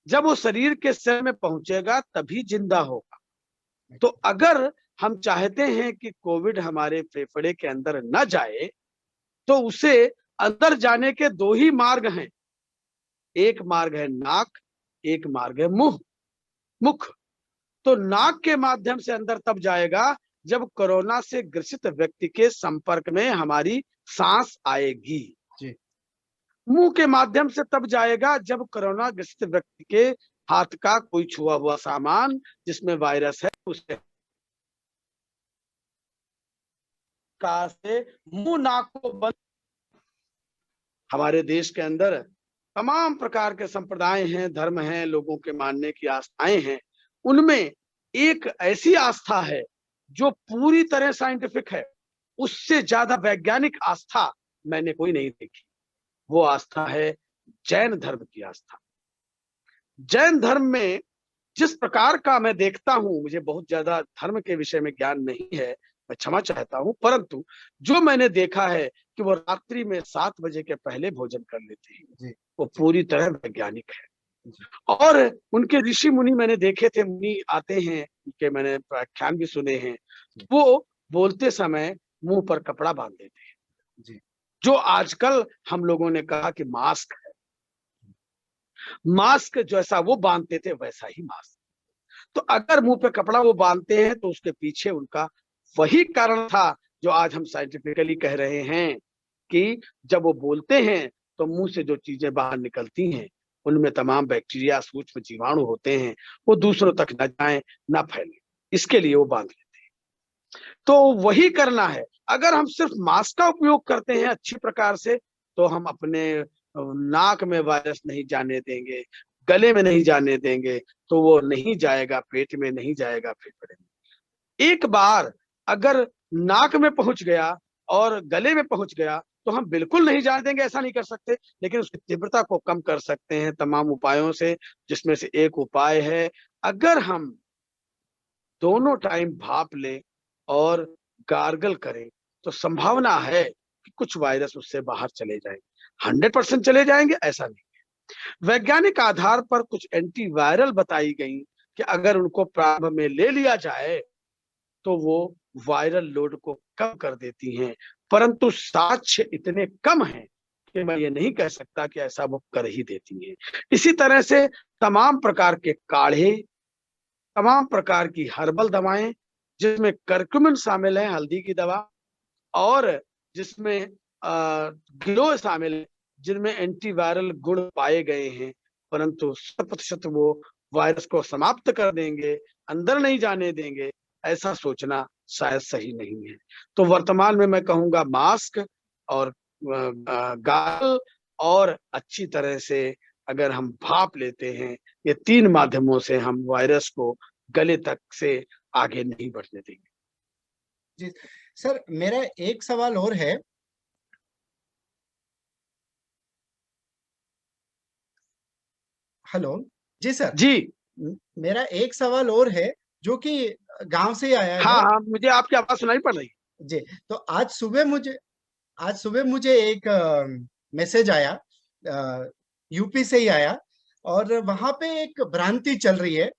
जब वो शरीर के सेल में पहुंचेगा तभी जिंदा होगा। तो अगर हम चाहते हैं कि कोविड हमारे फेफड़े के अंदर न जाए तो उसे अंदर जाने के दो ही मार्ग हैं। एक मार्ग है नाक, एक मार्ग है मुख। तो नाक के माध्यम से अंदर तब जाएगा जब कोरोना से ग्रसित व्यक्ति के संपर्क में हमारी सांस आएगी। जी। मुंह के माध्यम से तब जाएगा जब कोरोना ग्रसित व्यक्ति के हाथ का कोई छुआ हुआ सामान जिसमें वायरस है उसे से मुंह नाक को बंद। हमारे देश के अंदर तमाम प्रकार के संप्रदाय हैं, धर्म हैं, लोगों के मानने की आस्थाएं हैं। उनमें एक ऐसी आस्था है जो पूरी तरह साइंटिफिक है, उससे ज्यादा वैज्ञानिक आस्था मैंने कोई नहीं देखी। वो आस्था है जैन धर्म की आस्था। जैन धर्म में जिस प्रकार का मैं देखता हूं, मुझे बहुत ज्यादा धर्म के विषय में ज्ञान नहीं है, मैं क्षमा चाहता हूं, परंतु जो मैंने देखा है कि वो रात्रि में 7 बजे के पहले भोजन कर लेते हैं। जी। वो पूरी तरह वैज्ञानिक है। जी। और उनके ऋषि मुनि मैंने देखे थे, मुनि आते हैं, उनके मैंने व्याख्यान भी सुने हैं। वो बोलते समय मुंह पर कपड़ा बांध देते हैं, जी। जो आजकल हम लोगों ने कहा कि मास्क है। मास्क जैसा वो बांधते थे वैसा ही मास्क। तो अगर मुंह पे कपड़ा वो बांधते हैं तो उसके पीछे उनका वही कारण था जो आज हम साइंटिफिकली कह रहे हैं कि जब वो बोलते हैं तो मुंह से जो चीजें बाहर निकलती हैं उनमें तमाम बैक्टीरिया, सूक्ष्म जीवाणु होते हैं, वो दूसरों तक न जाएं, न फैले, इसके लिए वो बांध लेते हैं। तो वही करना है। अगर हम सिर्फ मास्क का उपयोग करते हैं अच्छी प्रकार से तो हम अपने नाक में वायरस नहीं जाने देंगे, गले में नहीं जाने देंगे, तो वो नहीं जाएगा पेट में, नहीं जाएगा फेफड़े में। एक बार अगर नाक में पहुंच गया और गले में पहुंच गया तो हम बिल्कुल नहीं जाने देंगे, ऐसा नहीं कर सकते, लेकिन उसकी तीव्रता को कम कर सकते हैं तमाम उपायों से, जिसमें से एक उपाय है अगर हम दोनों टाइम भाप लें और गार्गल करें तो संभावना है कि कुछ वायरस उससे बाहर चले जाएंगे। 100% चले जाएंगे ऐसा नहीं, वैज्ञानिक आधार पर कुछ एंटीवायरल बताई गई कि अगर उनको प्रारंभ में ले लिया जाए तो वो वायरल लोड को कम कर देती हैं, परंतु साक्ष्य इतने कम हैं कि मैं ये नहीं कह सकता कि ऐसा वो कर ही देती हैं। इसी तरह से तमाम प्रकार के काढ़े, तमाम प्रकार की हर्बल दवाएं, जिसमें करक्यूमिन शामिल है, हल्दी की दवा, और जिसमें गिलोय शामिल है, जिनमें एंटीवायरल गुण पाए गए हैं, परंतु 100% वो वायरस को समाप्त कर देंगे, अंदर नहीं जाने देंगे, ऐसा सोचना शायद सही नहीं है। तो वर्तमान में मैं कहूँगा मास्क और गाल और अच्छी तरह से अगर हम भाप लेते हैं, ये 3 माध्यमों से हम वायरस को गले तक से आगे नहीं बढ़ने देंगे। जी सर, मेरा एक सवाल और है। हेलो। जी सर। जी। मेरा एक सवाल और है जो कि गांव से ही आया है। हाँ, हाँ, मुझे आपकी आवाज़ सुनाई पड़ रही है। जी, तो आज सुबह मुझे एक मैसेज आया, यूपी से ही आया, और वहां पे एक भ्रांति चल रही है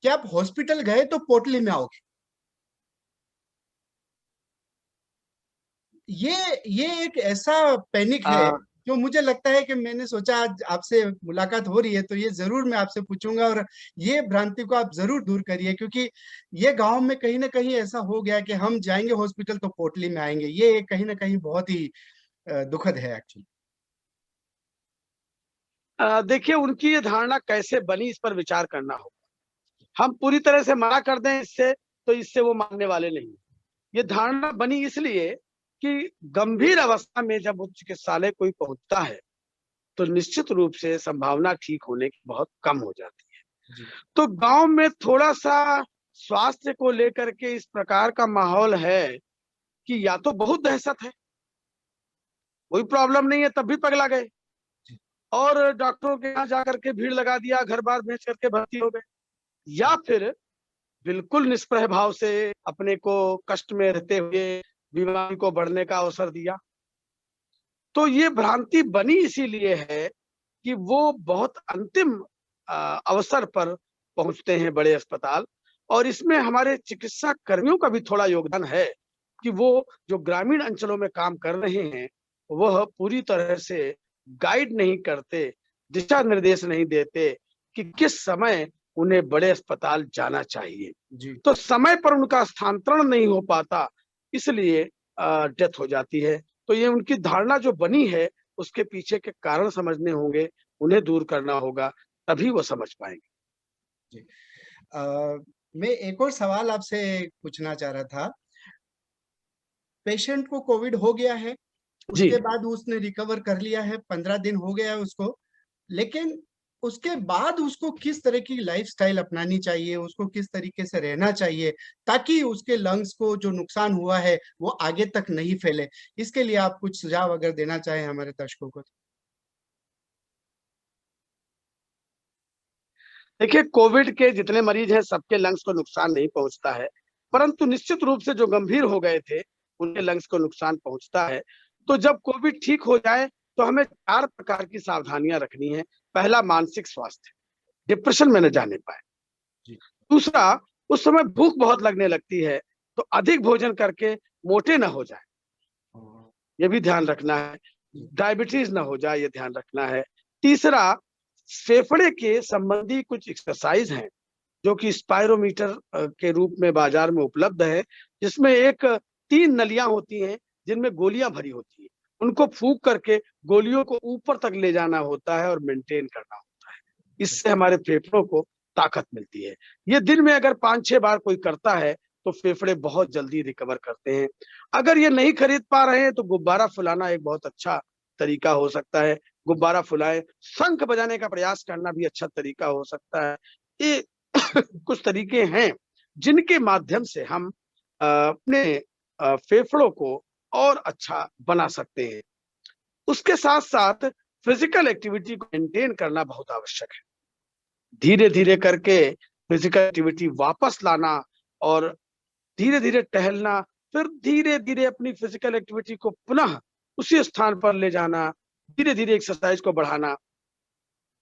कि आप हॉस्पिटल गए तो पोटली में आओगे। ये एक ऐसा पैनिक है अ, जो मुझे लगता है कि मैंने सोचा आज आपसे मुलाकात हो रही है तो ये जरूर मैं आपसे पूछूंगा, और ये भ्रांति को आप जरूर दूर करिए, क्योंकि ये गांव में कहीं ना कहीं ऐसा हो गया कि हम जाएंगे हॉस्पिटल तो पोटली में आएंगे। ये कहीं ना कहीं बहुत ही दुखद है एक्चुअली। देखिए उनकी ये धारणा कैसे बनी, इस पर विचार करना होगा। हम पूरी तरह से मना कर दें इससे, तो इससे वो मानने वाले नहीं। ये धारणा बनी इसलिए कि गंभीर अवस्था में जब उच्च चिकित्सालय कोई पहुंचता है, तो निश्चित रूप से संभावना ठीक होने की बहुत कम हो जाती है। जी। तो गांव में थोड़ा-सा स्वास्थ्य को लेकर के इस प्रकार का माहौल है कि या तो बहुत दहशत है, कोई प्रॉब्लम नहीं है तब भी पगला गए, जी। और डॉक्टरों के यहाँ जाकर के भीड़ लगा दिया, घर-बार बेच करके भर्ती हो गए, या फिर बिल्कुल निष्प्रह भाव से अपने को कष्ट में रहते हुए बीमारी को बढ़ने का अवसर दिया। तो ये भ्रांति बनी इसीलिए है कि वो बहुत अंतिम अवसर पर पहुंचते हैं बड़े अस्पताल, और इसमें हमारे चिकित्सा कर्मियों का भी थोड़ा योगदान है कि वो जो ग्रामीण अंचलों में काम कर रहे हैं, वह पूरी तरह से गाइड नहीं करते, दिशा निर्देश नहीं देते कि किस समय उन्हें बड़े अस्पताल जाना चाहिए। जी। तो समय पर उनका स्थानांतरण नहीं हो पाता, इसलिए डेथ हो जाती है। तो ये उनकी धारणा जो बनी है, उसके पीछे के कारण समझने होंगे, उन्हें दूर करना होगा, तभी वो समझ पाएँगे। जी। मैं एक और सवाल आपसे पूछना चाह रहा था। पेशेंट को कोविड हो गया है, जी। उसके बाद उसने रिकवर कर लिया है, 15 दिन हो गया है उसको, लेकिन उसके बाद उसको किस तरह की लाइफस्टाइल अपनानी चाहिए, उसको किस तरीके से रहना चाहिए ताकि उसके लंग्स को जो नुकसान हुआ है वो आगे तक नहीं फैले? इसके लिए आप कुछ सुझाव अगर देना चाहें हमारे दर्शकों को तो। देखिए, कोविड के जितने मरीज हैं, सबके लंग्स को नुकसान नहीं पहुँचता है, परंतु निश्चित रूप से जो गंभीर हो गए थे, उनके लंग्स को नुकसान पहुँचता है। तो जब कोविड ठीक हो जाए, तो हमें 4 प्रकार की सावधानियाँ रखनी है। पहला, मानसिक स्वास्थ्य, डिप्रेशन में न जाने पाए। जी। दूसरा, उस समय भूख बहुत लगने लगती है, तो अधिक भोजन करके मोटे ना हो जाएँ, हाँ। ये भी ध्यान रखना है। जी। डायबिटीज़ ना हो जाए, ये ध्यान रखना है। तीसरा, फेफड़े के संबंधी कुछ एक्सरसाइज़ हैं, जो कि स्पाइरोमीटर के रूप में बाज़ार में उपलब्ध है, जिसमें 3 नलियाँ होती हैं, जिनमें गोलियाँ भरी होती हैं। उनको फूँक करके गोलियों को ऊपर तक ले जाना होता है और मेंटेन करना होता है। इससे हमारे फेफड़ों को ताकत मिलती है। ये दिन में अगर 5-6 बार कोई करता है, तो फेफड़े बहुत जल्दी रिकवर करते हैं। अगर ये नहीं खरीद पा रहे हैं, तो गुब्बारा फुलाना एक बहुत अच्छा तरीका हो सकता है। गुब्बारा फुलाएँ, शंख बजाने का प्रयास करना भी अच्छा तरीका हो सकता है। ये कुछ तरीके हैं, जिनके माध्यम से हम अपने फेफड़ों को और अच्छा बना सकते हैं। उसके साथ-साथ फिज़िकल एक्टिविटी को मेंटेन करना बहुत आवश्यक है। धीरे-धीरे करके फिज़िकल एक्टिविटी वापस लाना, और धीरे-धीरे टहलना, फिर धीरे-धीरे अपनी फिज़िकल एक्टिविटी को पुनः उसी स्थान पर ले जाना, धीरे-धीरे एक्सरसाइज़ को बढ़ाना।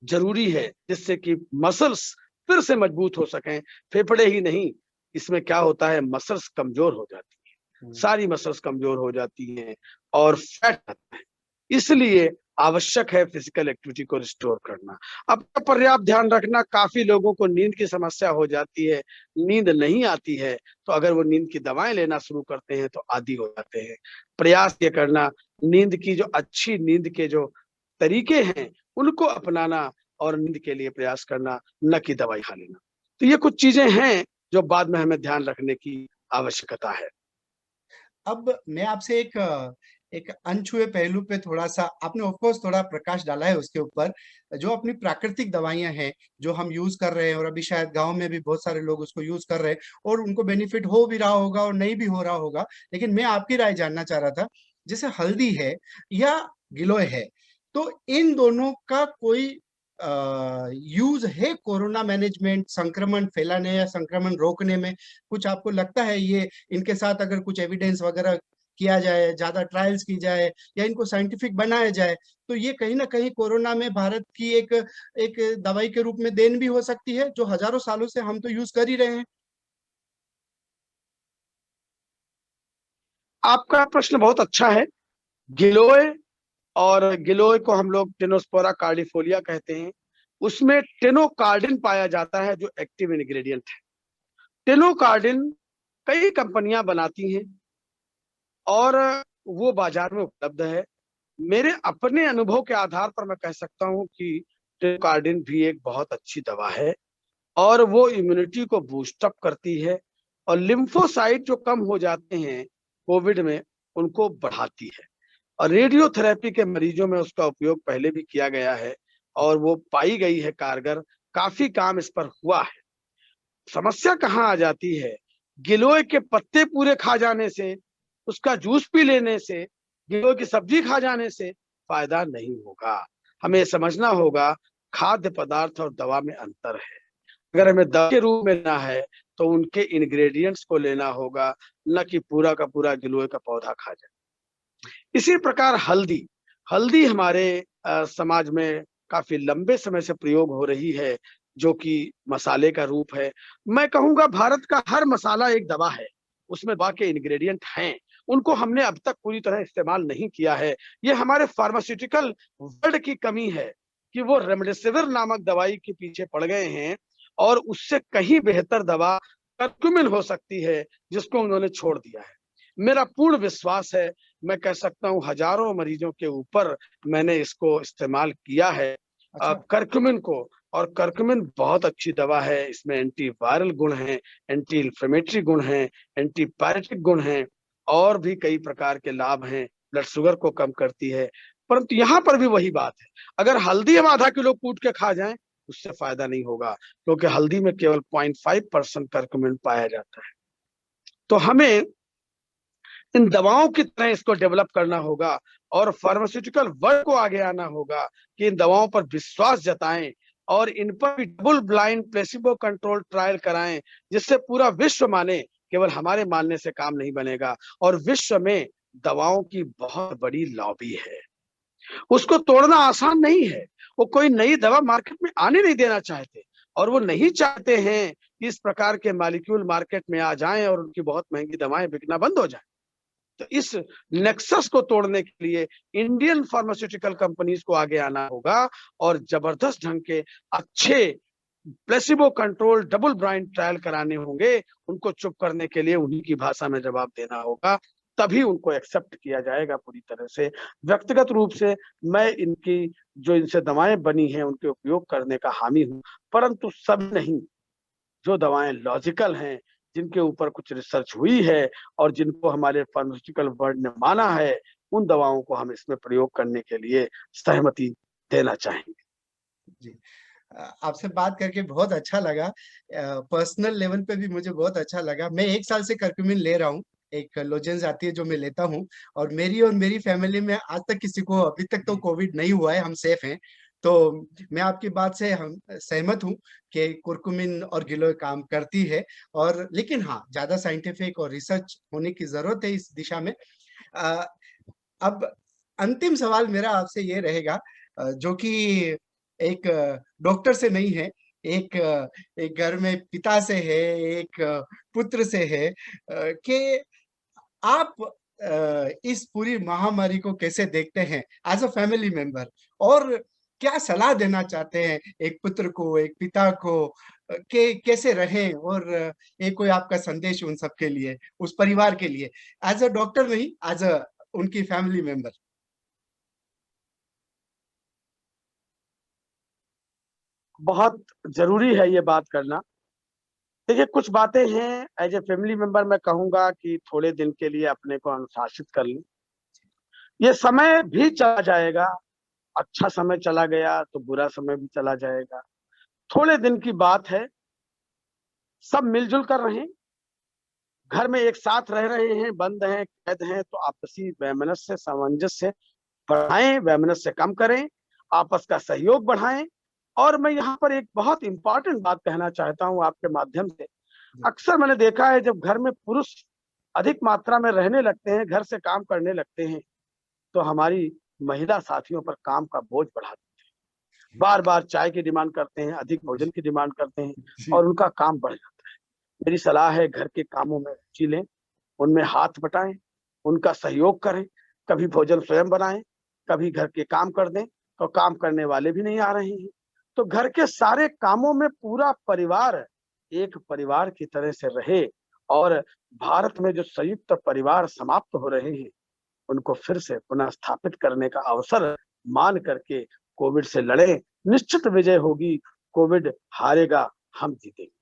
जरूरी है, जिससे कि मसल्स फिर से मजबूत हो सकें। फेफड़े ही नहीं, इसमें क्या होता है, मसल्स कमजोर हो जाती है, सारी मसल्स कमजोर हो जाती हैं और फैट आता है। इसलिए आवश्यक है फिजिकल एक्टिविटी को रिस्टोर करना। अपना पर्याप्त ध्यान रखना। काफी लोगों को नींद की समस्या हो जाती है, नींद नहीं आती है, तो अगर वो नींद की दवाएं लेना शुरू करते हैं तो आदी हो जाते हैं। प्रयास ये करना, नींद की जो अच्छी नींद के जो तरीके हैं उनको अपनाना और नींद के लिए प्रयास करना, न कि दवाई खा लेना। तो ये कुछ चीजें हैं जो बाद में हमें ध्यान रखने की आवश्यकता है। अब मैं आपसे एक अनछुए पहलू पे थोड़ा-सा, आपने ऑफ कोर्स थोड़ा प्रकाश डाला है उसके ऊपर, जो अपनी प्राकृतिक दवाइयाँ हैं, जो हम यूज़ कर रहे हैं और अभी शायद गाँव में भी बहुत सारे लोग उसको यूज़ कर रहे हैं और उनको बेनिफिट हो भी रहा होगा और नहीं भी हो रहा होगा। लेकिन मैं आपकी राय जानना चाह रहा था, जैसे हल्दी है या गिलोय है, तो इन दोनों का कोई यूज़ है कोरोना मैनेजमेंट, संक्रमण फैलाने या संक्रमण रोकने में? कुछ आपको लगता है ये इनके साथ अगर कुछ एविडेंस वगैरह किया जाए, ज्यादा ट्रायल्स की जाए या इनको साइंटिफिक बनाया जाए, तो ये कहीं ना कहीं कोरोना में भारत की एक एक दवाई के रूप में देन भी हो सकती है, जो हजारों सालों से हम तो यूज कर ही रहे हैं। आपका प्रश्न बहुत अच्छा है। गिलोय, और गिलोय को हम लोग टेनोस्पोरा कार्डिफोलिया कहते हैं, उसमें टेनोकार्डिन पाया जाता है जो एक्टिव इंग्रेडिएंट है। टेनोकार्डिन कई कंपनियां बनाती हैं और वो बाजार में उपलब्ध है। मेरे अपने अनुभव के आधार पर मैं कह सकता हूं कि टेनोकार्डिन भी एक बहुत अच्छी दवा है और वो इम्यूनिटी को बूस्ट अप करती है और लिम्फोसाइट जो कम हो जाते हैं कोविड में उनको बढ़ाती है। और रेडियोथेरेपी के मरीजों में उसका उपयोग पहले भी किया गया है और वो पाई गई है कारगर। काफी काम इस पर हुआ है। समस्या कहाँ आ जाती है, गिलोय के पत्ते पूरे खा जाने से, उसका जूस पी लेने से, गिलोय की सब्जी खा जाने से फायदा नहीं होगा। हमें समझना होगा खाद्य पदार्थ और दवा में अंतर है। अगर हमें दवा के रूप में लेना है तो उनके इंग्रेडिएंट्स को लेना होगा, न कि पूरा का पूरा गिलोय का पौधा खा जाए। इसी प्रकार हल्दी, हल्दी हमारे समाज में काफी लंबे समय से प्रयोग हो रही है, जो कि मसाले का रूप है। मैं कहूंगा भारत का हर मसाला एक दवा है, उसमें दवा के इंग्रेडिएंट हैं, उनको हमने अब तक पूरी तरह इस्तेमाल नहीं किया है। ये हमारे फार्मास्यूटिकल वर्ल्ड की कमी है कि वो रेमडेसिविर नामक दवाई के पीछे पड़ गए हैं और उससे कहीं बेहतर दवा कर्क्यूमिन हो सकती है, जिसको उन्होंने छोड़ दिया है। मेरा पूर्ण विश्वास है, मैं कह सकता हूँ हजारों मरीजों के ऊपर मैंने इसको इस्तेमाल किया है, अच्छा। करक्यूमिन को। और करक्यूमिन बहुत अच्छी दवा है, इसमें एंटी वायरल गुण हैं, एंटी इंफ्लेमेटरी गुण हैं, एंटी पायरेटिक गुण हैं और भी कई प्रकार के लाभ हैं। ब्लड शुगर को कम करती है। परंतु यहाँ पर भी वही बात है, अगर हल्दी हम आधा किलो कूट के खा जाएं उससे फायदा नहीं होगा, क्योंकि हल्दी में केवल 0.5% करक्यूमिन पाया जाता है। तो हमें इन दवाओं की तरह इसको डेवलप करना होगा और फार्मास्यूटिकल वर्ल्ड को आगे आना होगा कि इन दवाओं पर विश्वास जताएं और इन पर भी double blind placebo control trial कराएं, जिससे पूरा विश्व माने। केवल हमारे मानने से काम नहीं बनेगा और विश्व में दवाओं की बहुत बड़ी लॉबी है, उसको तोड़ना आसान नहीं है। वो कोई नई दवा मार्केट में आने नहीं देना चाहते और वो नहीं चाहते हैं कि इस प्रकार के मॉलिक्यूल मार्केट में आ जाएं और उनकी बहुत महंगी दवाएं बिकना बंद हो जाए। तो इस नेक्सस को तोड़ने के लिए इंडियन फार्मास्यूटिकल कंपनीज को आगे आना होगा और जबरदस्त ढंग के अच्छे placebo control double blind trial कराने होंगे। उनको चुप करने के लिए उन्हीं की भाषा में जवाब देना होगा, तभी उनको एक्सेप्ट किया जाएगा पूरी तरह से। व्यक्तिगत रूप से मैं इनकी जो इनसे दवाएं बनी हैं उनके उपयोग करने का हामी हूँ, परंतु सब नहीं। जो दवाएं लॉजिकल हैं, जिनके ऊपर कुछ रिसर्च हुई है और जिनको हमारे फार्मास्यूटिकल वर्ल्ड ने माना है, उन दवाओं को हम इसमें प्रयोग करने के लिए सहमति देना चाहेंगे। जी। आपसे बात करके बहुत अच्छा लगा। पर्सनल लेवल पे भी मुझे बहुत अच्छा लगा। मैं 1 साल से कर्क्यूमिन ले रहा हूँ। एक लोजेंस आती है जो मैं लेता हूँ और मेरी फैमिली में आज तक किसी को अभी तक तो कोविड नहीं हुआ है, हम सेफ हैं। तो मैं आपकी बात से हम सहमत हूँ कि कुरकुमिन और गिलोय काम करती है, और लेकिन हाँ, ज़्यादा साइंटिफिक और रिसर्च होने की ज़रूरत है इस दिशा में। अ, अब अंतिम सवाल मेरा आपसे ये रहेगा, जो कि एक डॉक्टर से नहीं है, एक घर में पिता से है, एक पुत्र से है, कि आप इस पूरी महामारी को कैसे देखते हैं एज अ फैमिली मेंबर, और क्या सलाह देना चाहते हैं एक पुत्र को, एक पिता को, कि कैसे रहें, और एक कोई आपका संदेश उन सबके लिए, उस परिवार के लिए, एज अ डॉक्टर नहीं, एज अ उनकी फैमिली मेंबर। बहुत जरूरी है ये बात करना। देखिए, कुछ बातें हैं एज ए फैमिली मेंबर, मैं कहूंगा कि थोड़े दिन के लिए अपने को अनुशासित कर लें। ये समय भी चला जाएगा, अच्छा समय चला गया तो बुरा समय भी चला जाएगा। थोड़े दिन की बात है, सब मिलजुल कर रहें। घर में एक साथ रह रहे हैं, बंद हैं, कैद हैं, तो आपसी वैमनस्य सामंजस्य बढ़ाएं, वैमनस्य कम करें, आपस का सहयोग बढ़ाएं। और मैं यहाँ पर एक बहुत इंपॉर्टेंट बात कहना चाहता हूँ आपके माध्यम से। अक्सर मैंने देखा है, जब घर में पुरुष अधिक मात्रा में रहने लगते हैं, घर से काम करने लगते हैं, तो हमारी महिला साथियों पर काम का बोझ बढ़ा देते हैं। बार बार चाय की डिमांड करते हैं, अधिक भोजन की डिमांड करते हैं, जी। और उनका काम बढ़ जाता है। मेरी सलाह है, घर के कामों में रुचि लें, उनमें हाथ बटाएं, उनका सहयोग करें। कभी भोजन स्वयं बनाएं, कभी घर के काम कर दें, तो काम करने वाले भी नहीं आ रहे हैं। तो घर के सारे कामों में पूरा परिवार एक परिवार की तरह से रहे, और भारत में जो संयुक्त परिवार समाप्त हो रहे हैं, उनको फिर से पुनः स्थापित करने का अवसर मान करके कोविड से लड़ें। निश्चित विजय होगी, कोविड हारेगा, हम जीतेंगे।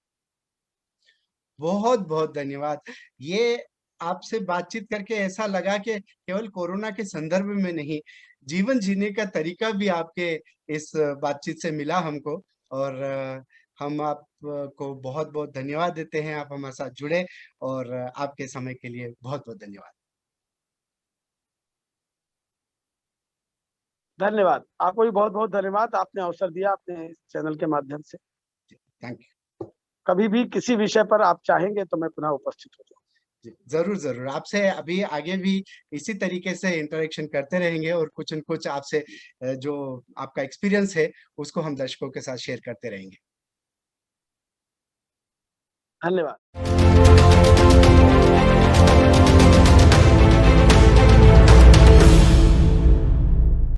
बहुत बहुत धन्यवाद। ये आपसे बातचीत करके ऐसा लगा कि केवल कोरोना के संदर्भ में नहीं, जीवन जीने का तरीका भी आपके इस बातचीत से मिला हमको, और हम आपको बहुत बहुत धन्यवाद देते हैं, आप हमारे साथ जुड़े, और आपके समय के लिए बहुत बहुत धन्यवाद। धन्यवाद, आपको भी बहुत बहुत धन्यवाद। आपने अवसर दिया अपने चैनल के माध्यम से। Thank you. कभी भी किसी विषय पर आप चाहेंगे तो मैं पुनः उपस्थित हो जाऊँ। जी, जरूर जरूर, आपसे अभी आगे भी इसी तरीके से इंटरेक्शन करते रहेंगे, और कुछ न कुछ आपसे जो आपका एक्सपीरियंस है उसको हम दर्शकों के साथ शेयर करते रहेंगे। धन्यवाद।